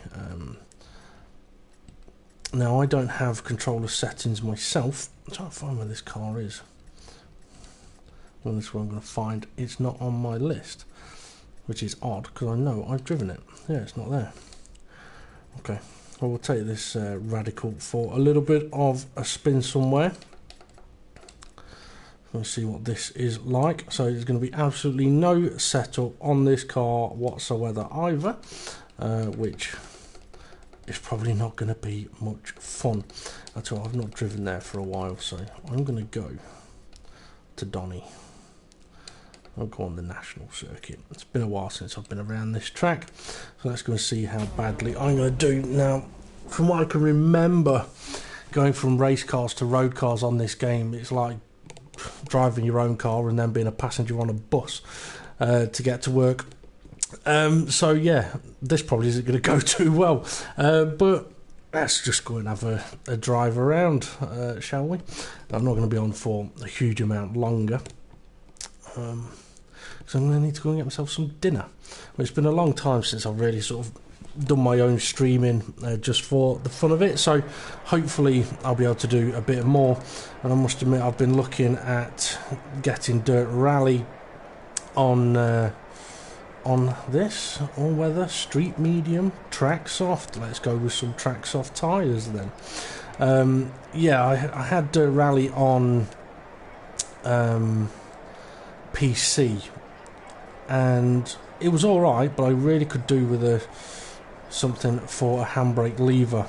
Now I don't have controller settings myself. I'm trying to find where this car is. Well, this is what I'm going to find. It's not on my list, which is odd because I know I've driven it. Yeah, it's not there. Okay, well, we'll take this Radical for a little bit of a spin somewhere. Let's see what this is like. So there's going to be absolutely no setup on this car whatsoever either, which is probably not going to be much fun at all. I've not driven there for a while, so I'm going to go to Donny. I'll go on the national circuit. It's been a while since I've been around this track, so let's go and see how badly I'm going to do. Now, from what I can remember, going from race cars to road cars on this game, it's like driving your own car and then being a passenger on a bus to get to work. So yeah, this probably isn't going to go too well, but let's just go and have a drive around, shall we? I'm not going to be on for a huge amount longer, so I'm going to need to go and get myself some dinner. Well, it's been a long time since I've really sort of done my own streaming just for the fun of it, so hopefully I'll be able to do a bit more. And I must admit, I've been looking at getting Dirt Rally on this all-weather street medium track soft. Let's go with some track soft tyres then. Yeah, I had Dirt Rally on PC, and it was alright, but I really could do with something for a handbrake lever,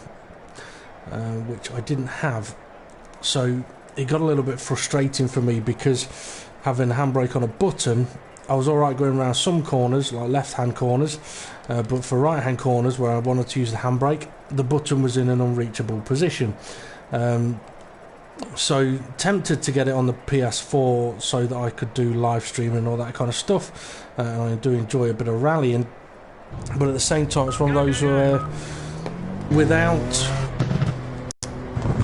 which I didn't have. So it got a little bit frustrating for me, because having a handbrake on a button, I was alright going around some corners, like left-hand corners, but for right-hand corners where I wanted to use the handbrake, the button was in an unreachable position. So tempted to get it on the PS4 so that I could do live streaming and all that kind of stuff, and I do enjoy a bit of rallying, but at the same time it's one of those where without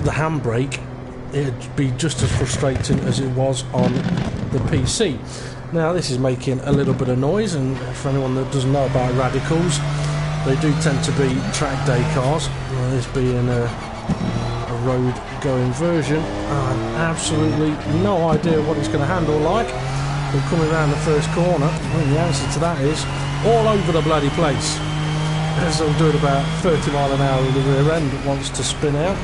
the handbrake it'd be just as frustrating as it was on the PC. Now this is making a little bit of noise, and for anyone that doesn't know about Radicals, they do tend to be track day cars, this being a road going version. I have absolutely no idea what it's going to handle like. We're coming around the first corner, and the answer to that is all over the bloody place. As I'm doing about 30 mile an hour with the rear end that wants to spin out.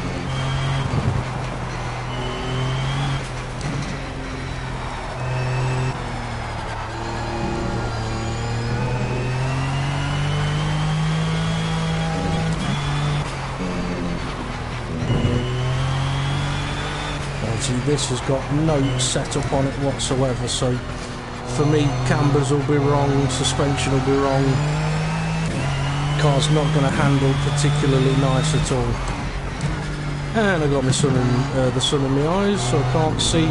This has got no setup on it whatsoever, so for me cambers will be wrong, suspension will be wrong, car's not going to handle particularly nice at all. And I've got my sun in, the sun in my eyes, so I can't see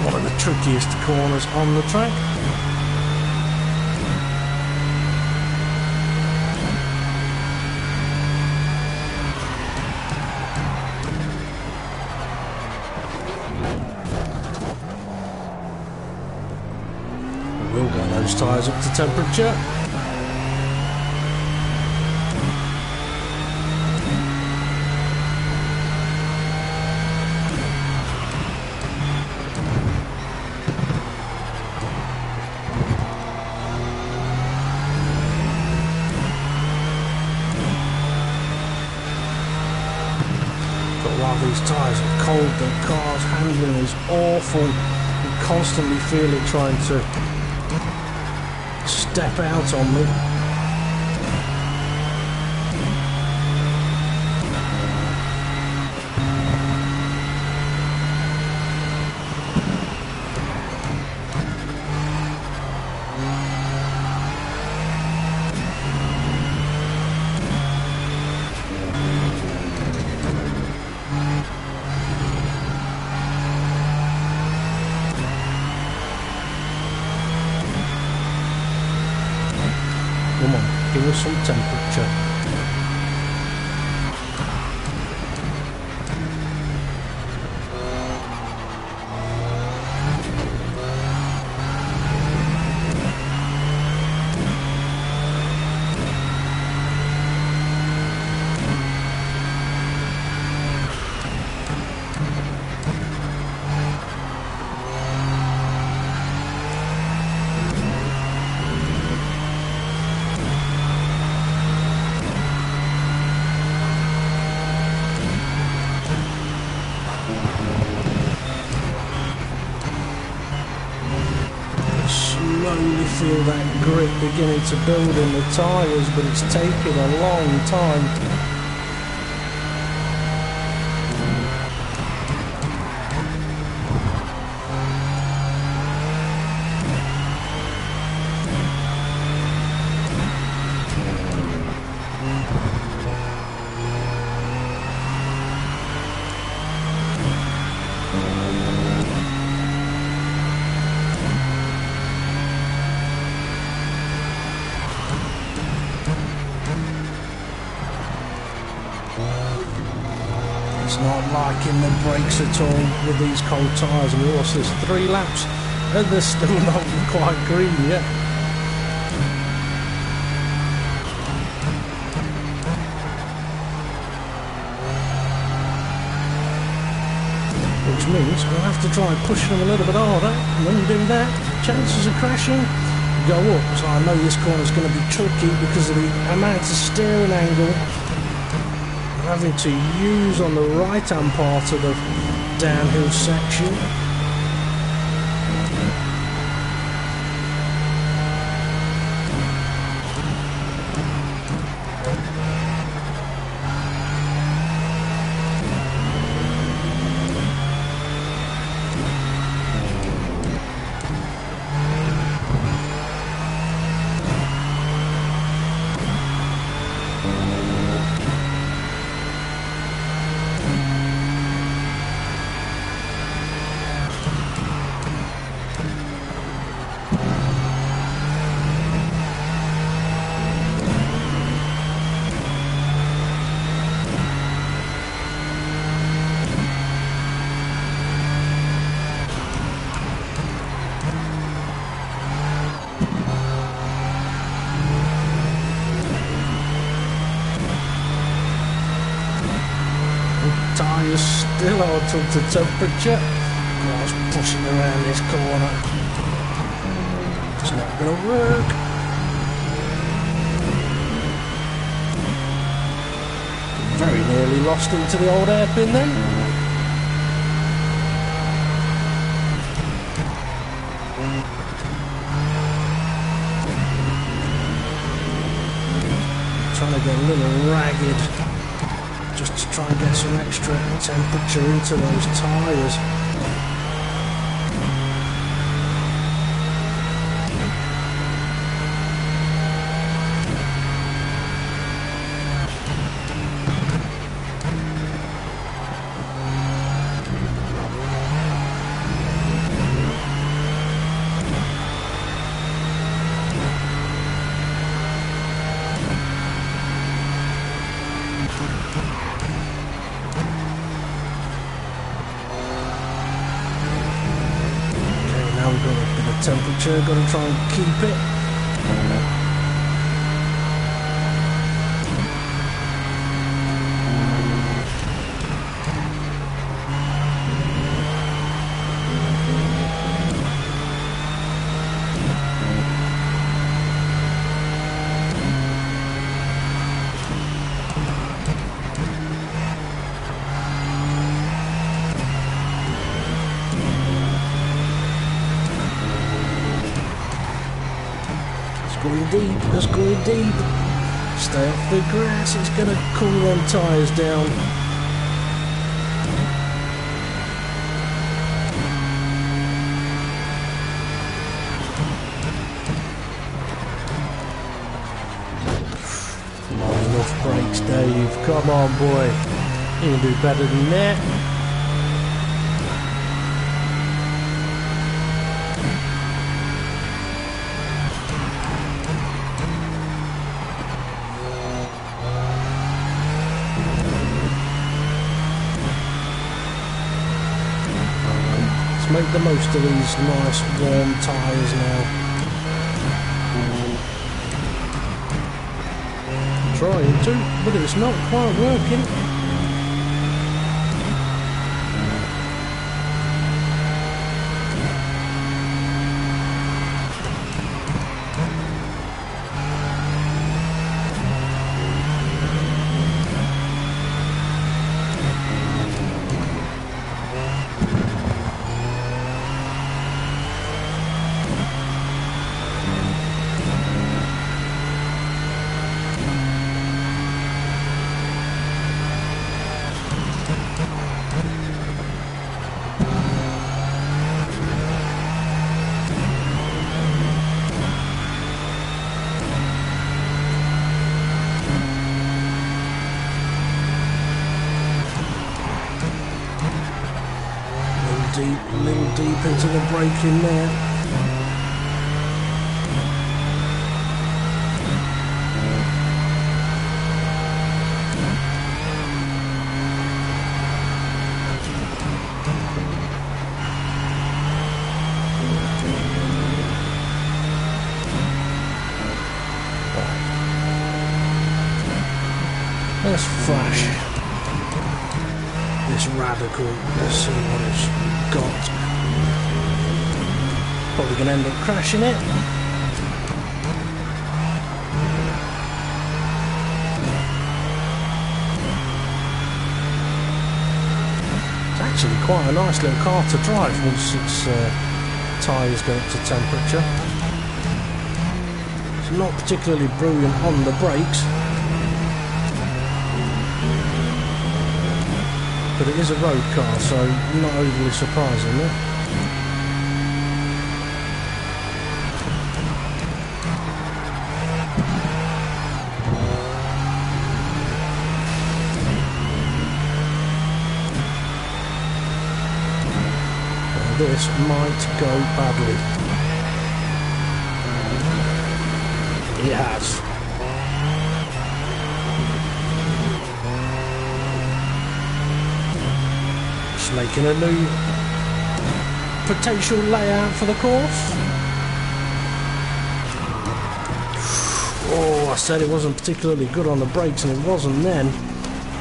one of the trickiest corners on the track. We'll get those tyres up to temperature. while these tyres are cold, the car's handling is awful. You constantly feel it trying to step out on me. Come on, give us some temperature. Slowly feel that grip beginning to build in the tyres, but it's taken a long time. It's not liking the brakes at all with these cold tyres. I mean, what's this, 3 laps? And they're still not quite green yet. Which means we'll have to try pushing them a little bit harder, and when you do that, chances of crashing go up. So I know this corner's going to be tricky because of the amount of steering angle I'm having to use on the right hand part of the downhill section. Tyres still hard to the temperature. I was pushing around this corner. It's not going to work. Very nearly lost into the old hairpin then. Trying to get a little ragged, just to try and get some extra temperature into those tyres. We've got a bit of temperature, got to try and keep it. going deep, it's going deep. Stay off the grass, it's going to cool them tyres down. Not enough brakes, Dave. Come on, boy. You can do better than that. Make the most of these nice warm tyres now. Trying to, but it's not quite working. A little deep into the braking there. Let's flash this radical. Let's see what it's got. Probably going to end up crashing it. It's actually quite a nice little car to drive once its tyres go up to temperature. It's not particularly brilliant on the brakes, but it is a road car, so not overly surprising there. This might go badly. It has. Just making a new potential layout for the course. Oh, I said it wasn't particularly good on the brakes, and it wasn't then.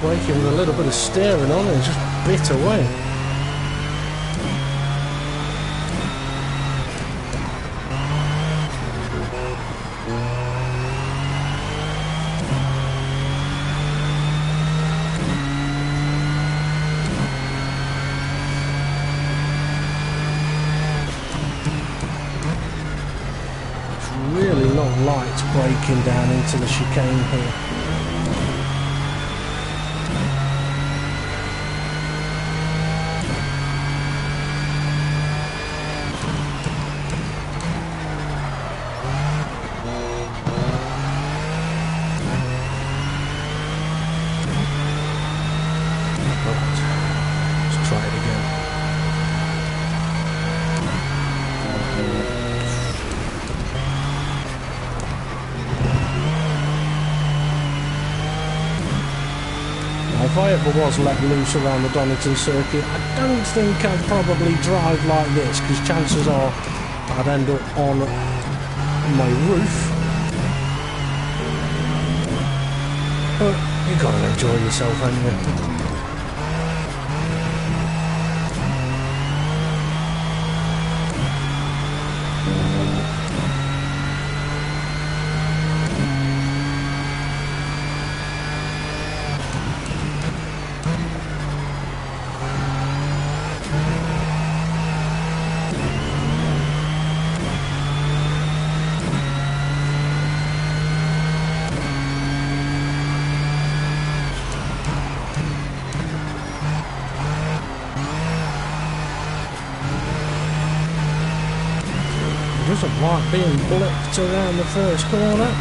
Braking with a little bit of steering on, and it just bit away. Really not light braking down into the chicane here. Right, let's try it again. If I ever was let loose around the Donington circuit, I don't think I'd probably drive like this, because chances are I'd end up on my roof. But you've got to enjoy yourself, haven't you? Doesn't like being blipped around the first corner.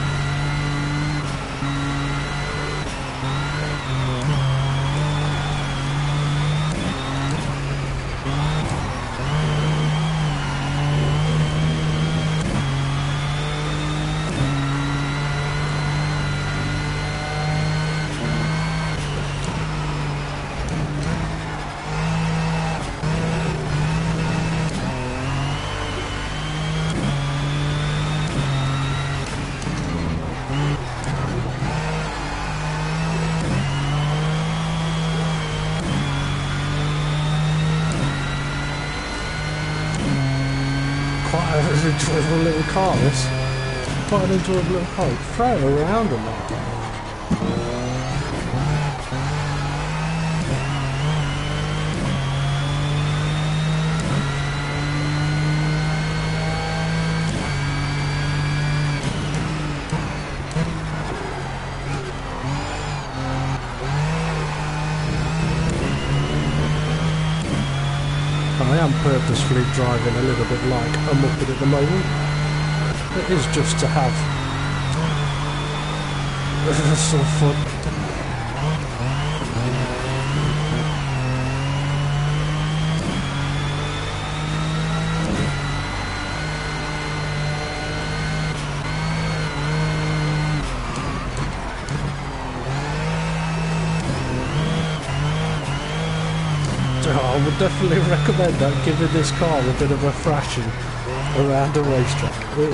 Quite an enjoyable little car, this. Quite an enjoyable little car. Throw it around a lot. I am purposefully driving a little bit like a muppet at the moment. It is just to have some fun. I would definitely recommend that, giving this car a bit of a thrashing around a racetrack. It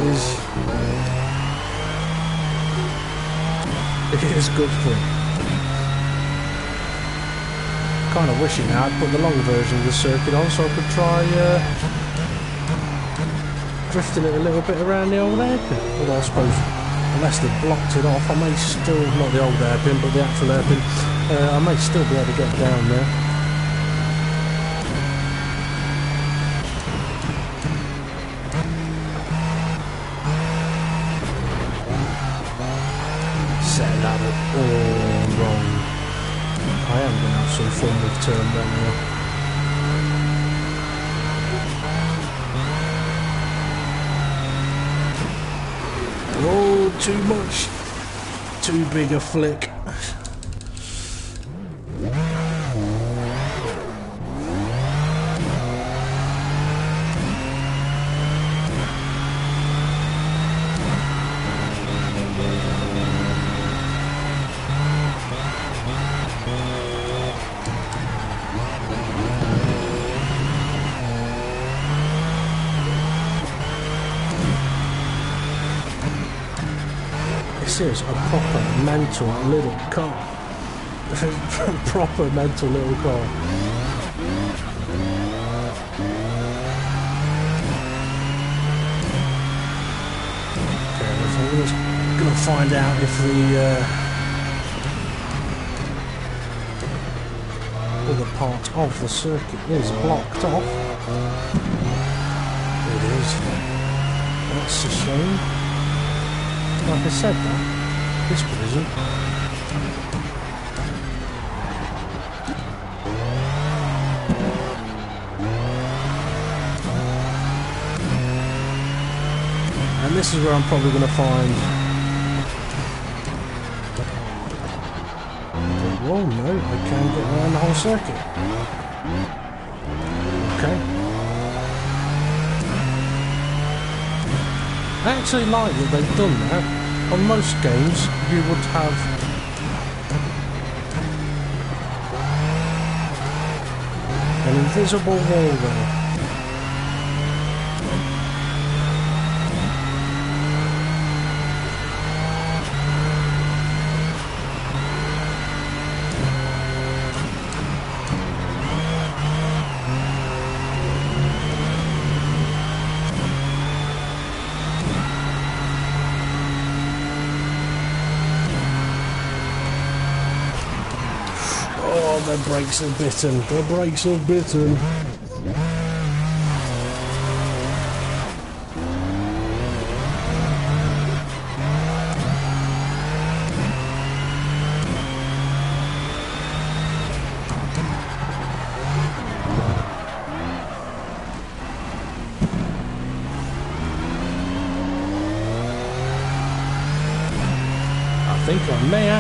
is good fun. Kind of wishing now I'd put the long version of the circuit on so I could try drifting it a little bit around the old hairpin. Although I suppose unless they've blocked it off, I may still, not the old hairpin but the actual hairpin, I may still be able to get down there. Set that up all wrong. I am going to have some fun with turn down here. Oh, too much. Too big a flick. This is a proper mental little car. Proper mental little car. Okay, so I'm just going to find out if the other part of the circuit is blocked off. It is. That's a shame. Like I said that, this bit isn't. And this is where I'm probably going to find... Oh no, I can get around the whole circuit. Okay. I actually like that they've done that. On most games, you would have an invisible wall there. Oh, their brakes are bitten. Their brakes are bitten.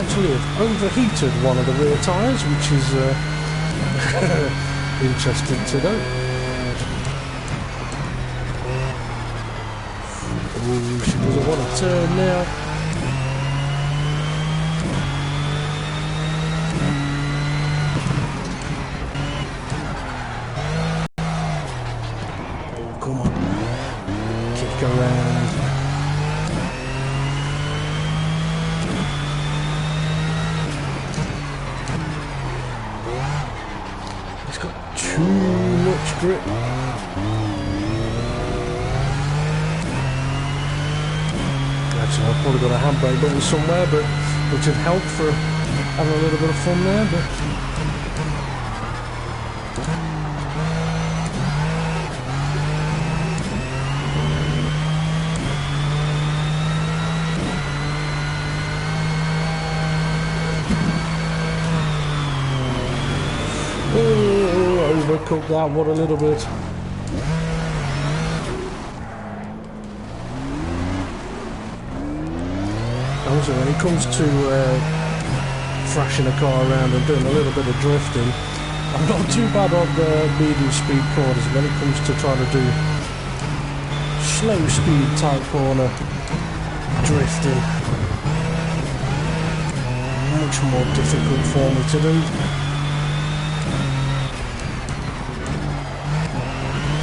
actually have overheated one of the rear tyres, which is interesting to know. Ooh, she doesn't want to turn now. Oh, come on. Kick around. It's got too much grip. Actually, I've probably got a handbrake button somewhere, but which would help for having a little bit of fun there. But oh, overcooked that one a little bit. Also, when it comes to thrashing a car around and doing a little bit of drifting, I'm not too bad on the medium speed corners. When it comes to trying to do slow speed type corner drifting, much more difficult for me to do.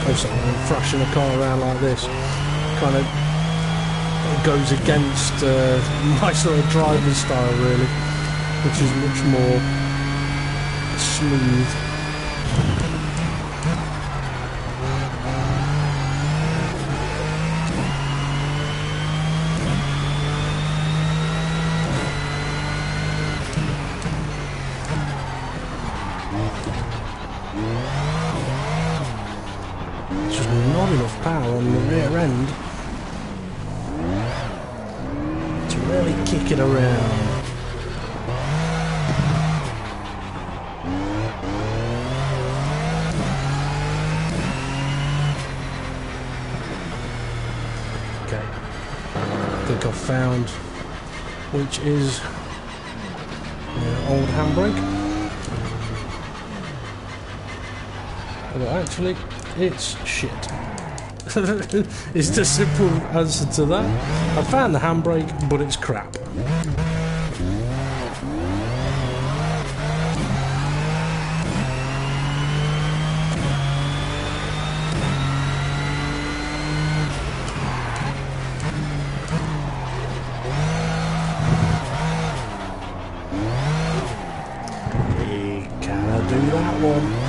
Also, when thrashing a car around like this, kind of goes against my sort of driving style, really, which is much more smooth. It's just not enough power on the rear end really kick it around. Okay, I think I've found which is the old handbrake. Although actually it's shit. It's the simple answer to that. I found the handbrake, but it's crap. Can I do that one?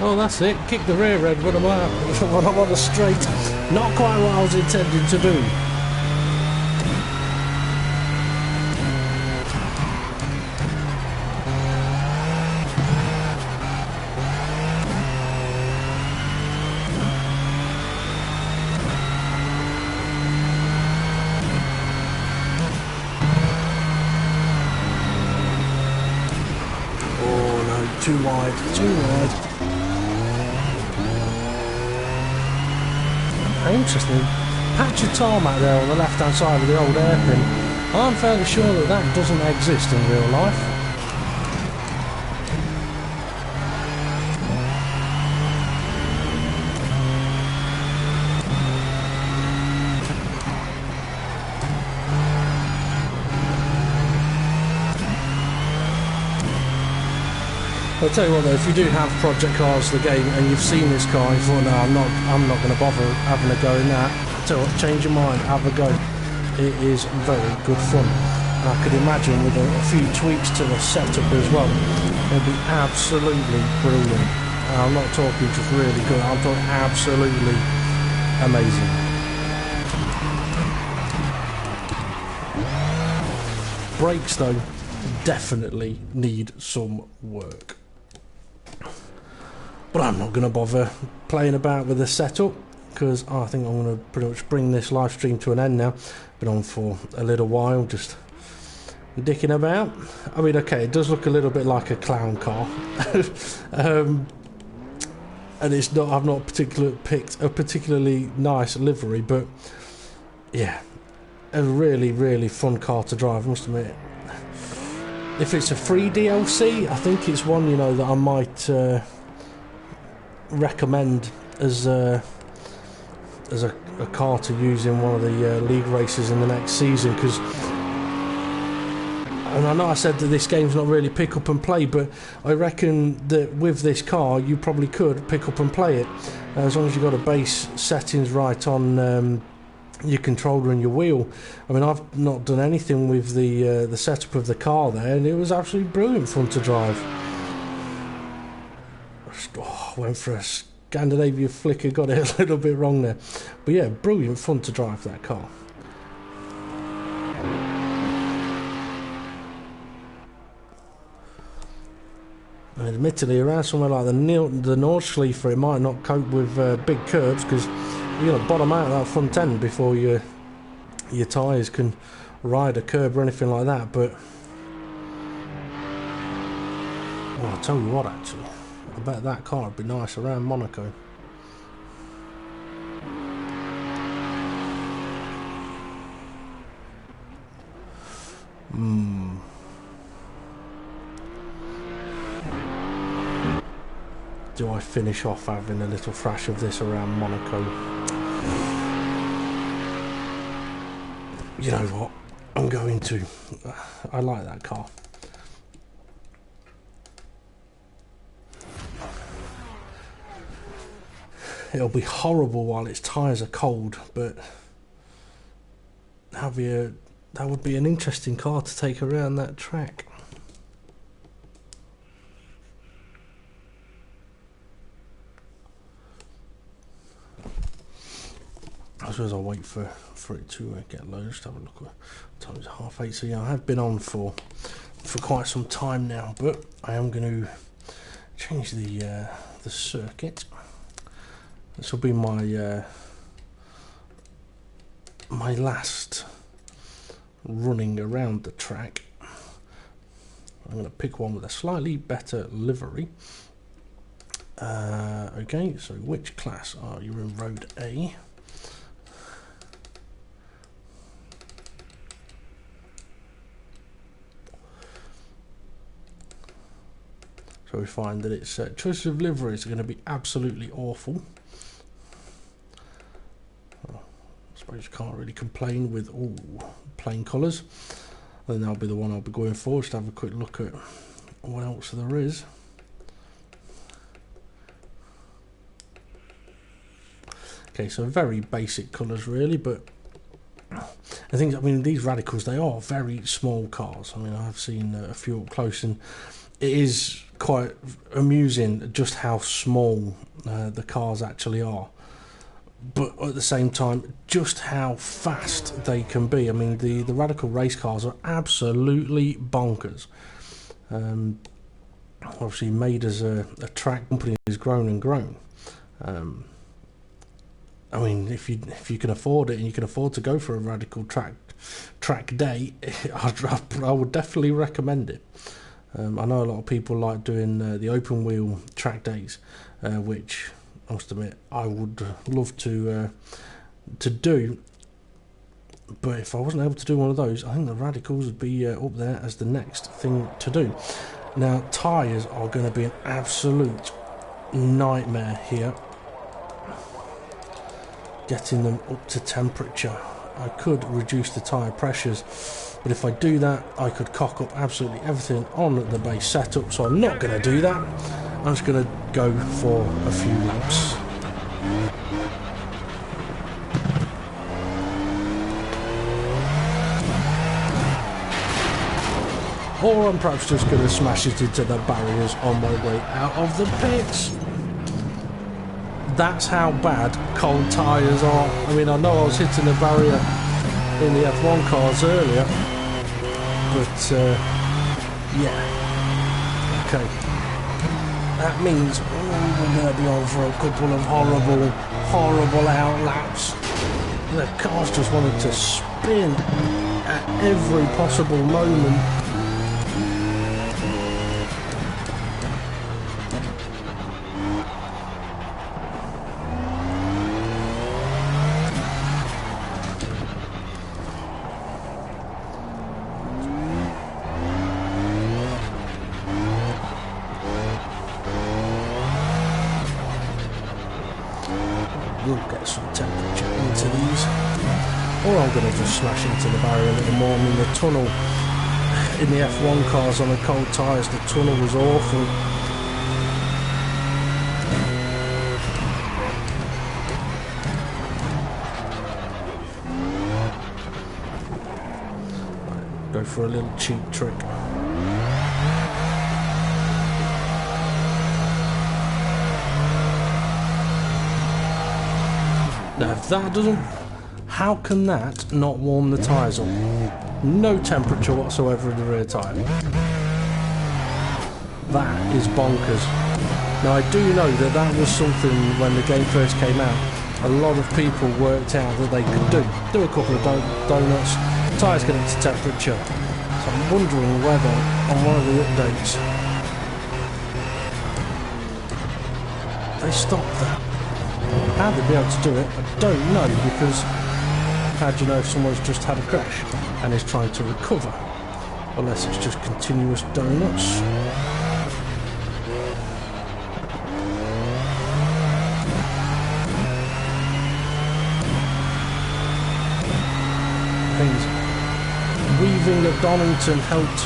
Oh, that's it. Kick the rear end when I'm on a straight. Not quite what I was intending to do. Oh no, too wide, too wide. Interesting. Patch of tarmac there on the left hand side of the old hairpin. I'm fairly sure that that doesn't exist in real life. I'll tell you what though, if you do have Project Cars the game and you've seen this car and you thought, no, I'm not going to bother having a go in that, tell you what, change your mind, have a go. It is very good fun. And I could imagine with a few tweaks to the setup as well, it'll be absolutely brilliant. And I'm not talking just really good, I'm talking absolutely amazing. Brakes though definitely need some work. But I'm not going to bother playing about with the setup because I think I'm going to pretty much bring this live stream to an end now. Been on for a little while, just dicking about. I mean, okay, it does look a little bit like a clown car. And it's not, I've not picked a particularly nice livery, but yeah, a really, really fun car to drive, I must admit. If it's a free DLC, I think it's one, you know, that I might recommend as a car to use in one of the league races in the next season, because, and I know I said that this game's not really pick up and play, but I reckon that with this car you probably could pick up and play it, as long as you've got a base settings right on your controller and your wheel. I mean, I've not done anything with the setup of the car there, and it was absolutely brilliant fun to drive. Oh, I went for a Scandinavia flicker, got it a little bit wrong there, but yeah, brilliant fun to drive that car. And admittedly, around somewhere like the Nordschleifer, it might not cope with big curbs, because you've got to bottom out that front end before your tyres can ride a curb or anything like that. But well, I'll tell you what, actually, I bet that car would be nice around Monaco. Do I finish off having a little thrash of this around Monaco? You know what? I'm going to. I like that car. It'll be horrible while its tyres are cold, but that would be an interesting car to take around that track. I suppose I'll wait for it to get low. Just have a look. What time is it? 8:30. So yeah, I have been on for quite some time now, but I am going to change the circuit. This will be my my last running around the track. I'm going to pick one with a slightly better livery. Okay, so which class are you in? Road A. So we find that its choices of liveries are going to be absolutely awful. Well, I suppose you can't really complain with all plain colours. Then that'll be the one I'll be going for. Just have a quick look at what else there is. Okay, so very basic colours really, but I think, I mean, these Radicals, they are very small cars. I mean, I've seen a few up close, and it is quite amusing just how small the cars actually are, but at the same time just how fast they can be. I mean, the Radical race cars are absolutely bonkers. Obviously made as a track company, has grown and grown. I mean, if you can afford it and you can afford to go for a Radical track day, I would definitely recommend it. I know a lot of people like doing the open wheel track days, which I must admit I would love to do. But if I wasn't able to do one of those, I think the Radicals would be up there as the next thing to do. Now, tyres are going to be an absolute nightmare here. Getting them up to temperature. I could reduce the tyre pressures, but if I do that, I could cock up absolutely everything on the base setup, so I'm not going to do that. I'm just going to go for a few laps. Or I'm perhaps just going to smash it into the barriers on my way out of the pits. That's how bad cold tyres are. I mean, I know I was hitting the barrier in the F1 cars earlier, but yeah, okay. That means we're going to be on for a couple of horrible out laps. The cars just wanted to spin. at every possible moment. We'll get some temperature into these, or I'm going to just smash into the barrier a little more. I mean, the tunnel in the F1 cars on the cold tyres, the tunnel was awful. Go for a little cheap trick. Now if that doesn't, how can that not warm the tyres up? No temperature whatsoever in the rear tyre. That is bonkers. Now I do know that that was something when the game first came out, a lot of people worked out that they could do a couple of donuts, tyres get into temperature. So I'm wondering whether on one of the updates they stopped that. How they'd be able to do it, I don't know, because how do you know if someone's just had a crash and is trying to recover? Unless it's just continuous donuts. Things. Weaving at Donington helped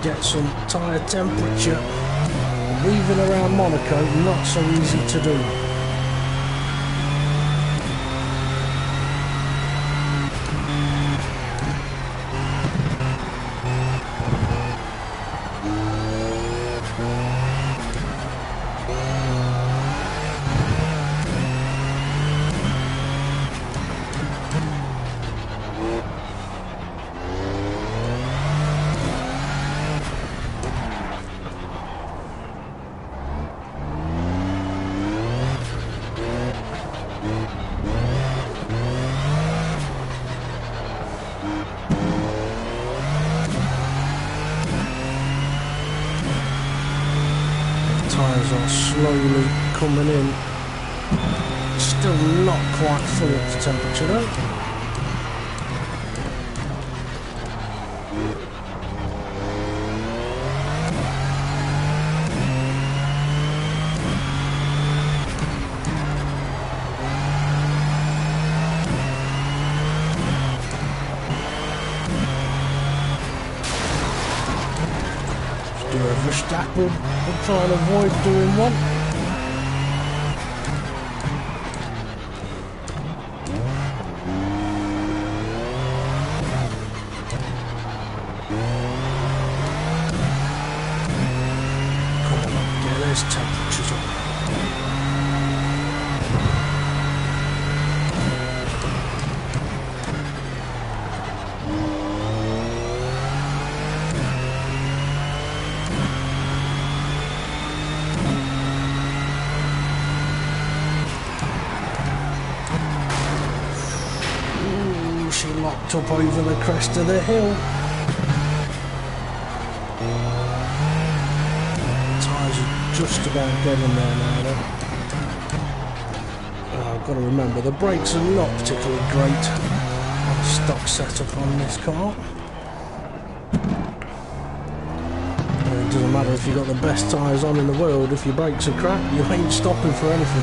get some tyre temperature. Weaving around Monaco, not so easy to do. Tyres are slowly coming in. Still not quite fully up to temperature though. Do a Verstappen, we'll try and avoid doing one. Come on, get those temperatures up. She locked up over the crest of the hill. Tyres are just about getting there now though. I've got to remember the brakes are not particularly great on the stock setup on this car. It doesn't matter if you've got the best tyres on in the world, if your brakes are crap, you ain't stopping for anything.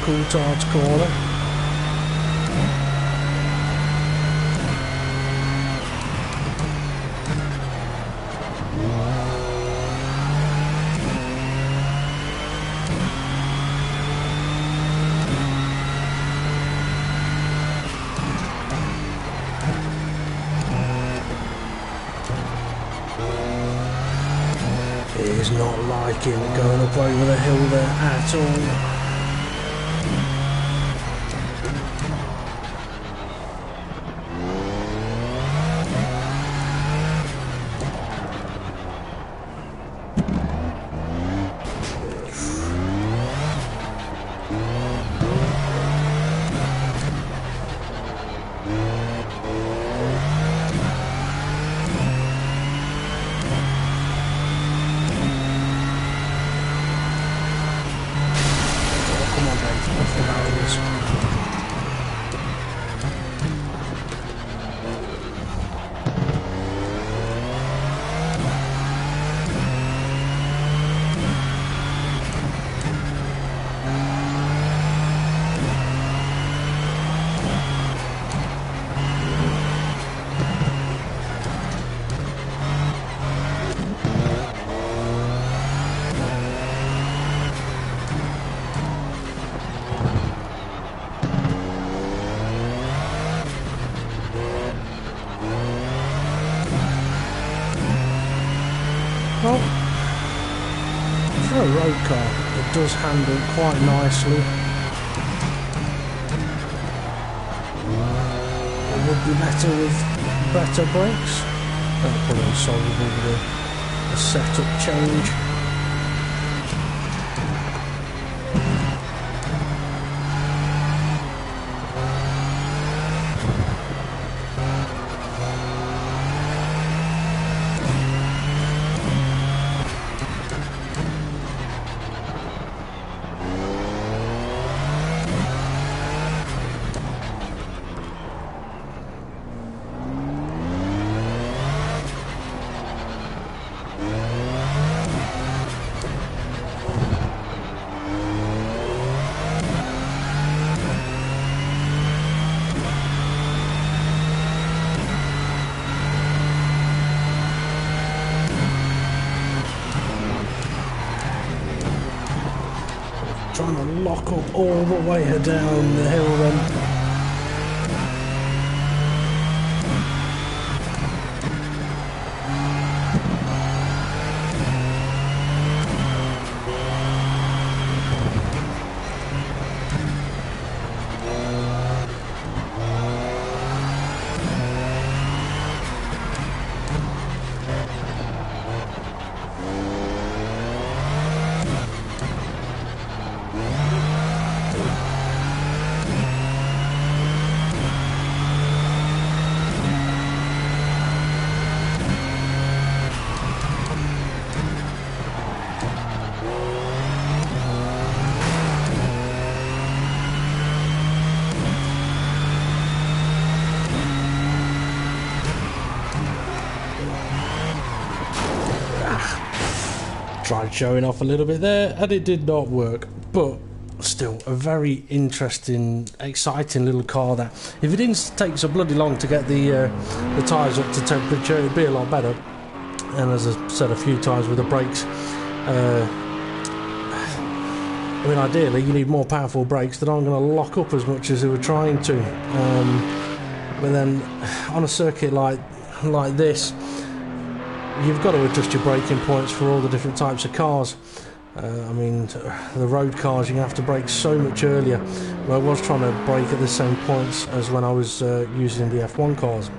Coulthard's corner. It is not liking going up over the hill there at all. Well, for a road car, it does handle quite nicely. It would be better with better brakes. That'll probably be solvable with a setup change. Trying to lock up all the way down the hill then. Tried showing off a little bit there and it did not work, but still a very interesting, exciting little car that if it didn't take so bloody long to get the tyres up to temperature, it'd be a lot better. And as I said a few times with the brakes, I mean ideally you need more powerful brakes that aren't going to lock up as much as they were trying to, but then on a circuit like this, you've got to adjust your braking points for all the different types of cars. I mean, the road cars, you have to brake so much earlier. I was trying to brake at the same points as when I was using the F1 cars.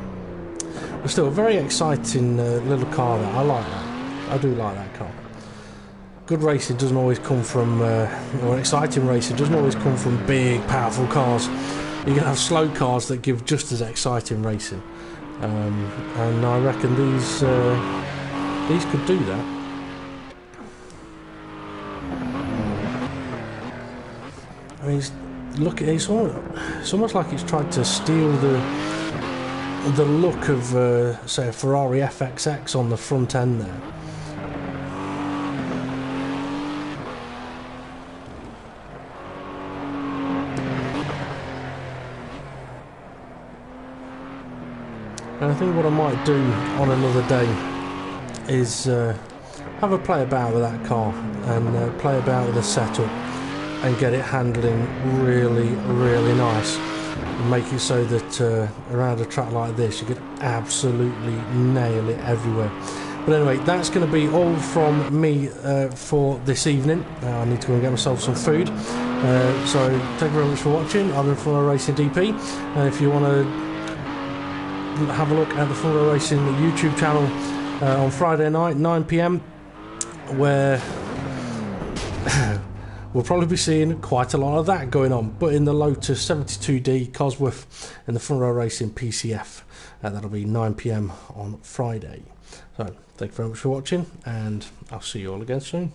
But still, a very exciting little car that I like that. I do like that car. Good racing doesn't always come from, or exciting racing doesn't always come from big, powerful cars. You can have slow cars that give just as exciting racing. And I reckon these could do that. I mean, look, it's almost like it's tried to steal the look of, say, a Ferrari FXX on the front end there. And I think what I might do on another day is have a play about with that car and play about with the setup and get it handling really, really nice. And make it so that around a track like this you could absolutely nail it everywhere. But anyway, that's going to be all from me for this evening. I need to go and get myself some food. So thank you very much for watching. I've been Formula Racing DP. If you want to have a look at the Formula Racing YouTube channel on Friday night, 9 PM, where we'll probably be seeing quite a lot of that going on, but in the Lotus 72D Cosworth and the Formula Racing PCF. That'll be 9 PM on Friday. So thank you very much for watching, and I'll see you all again soon.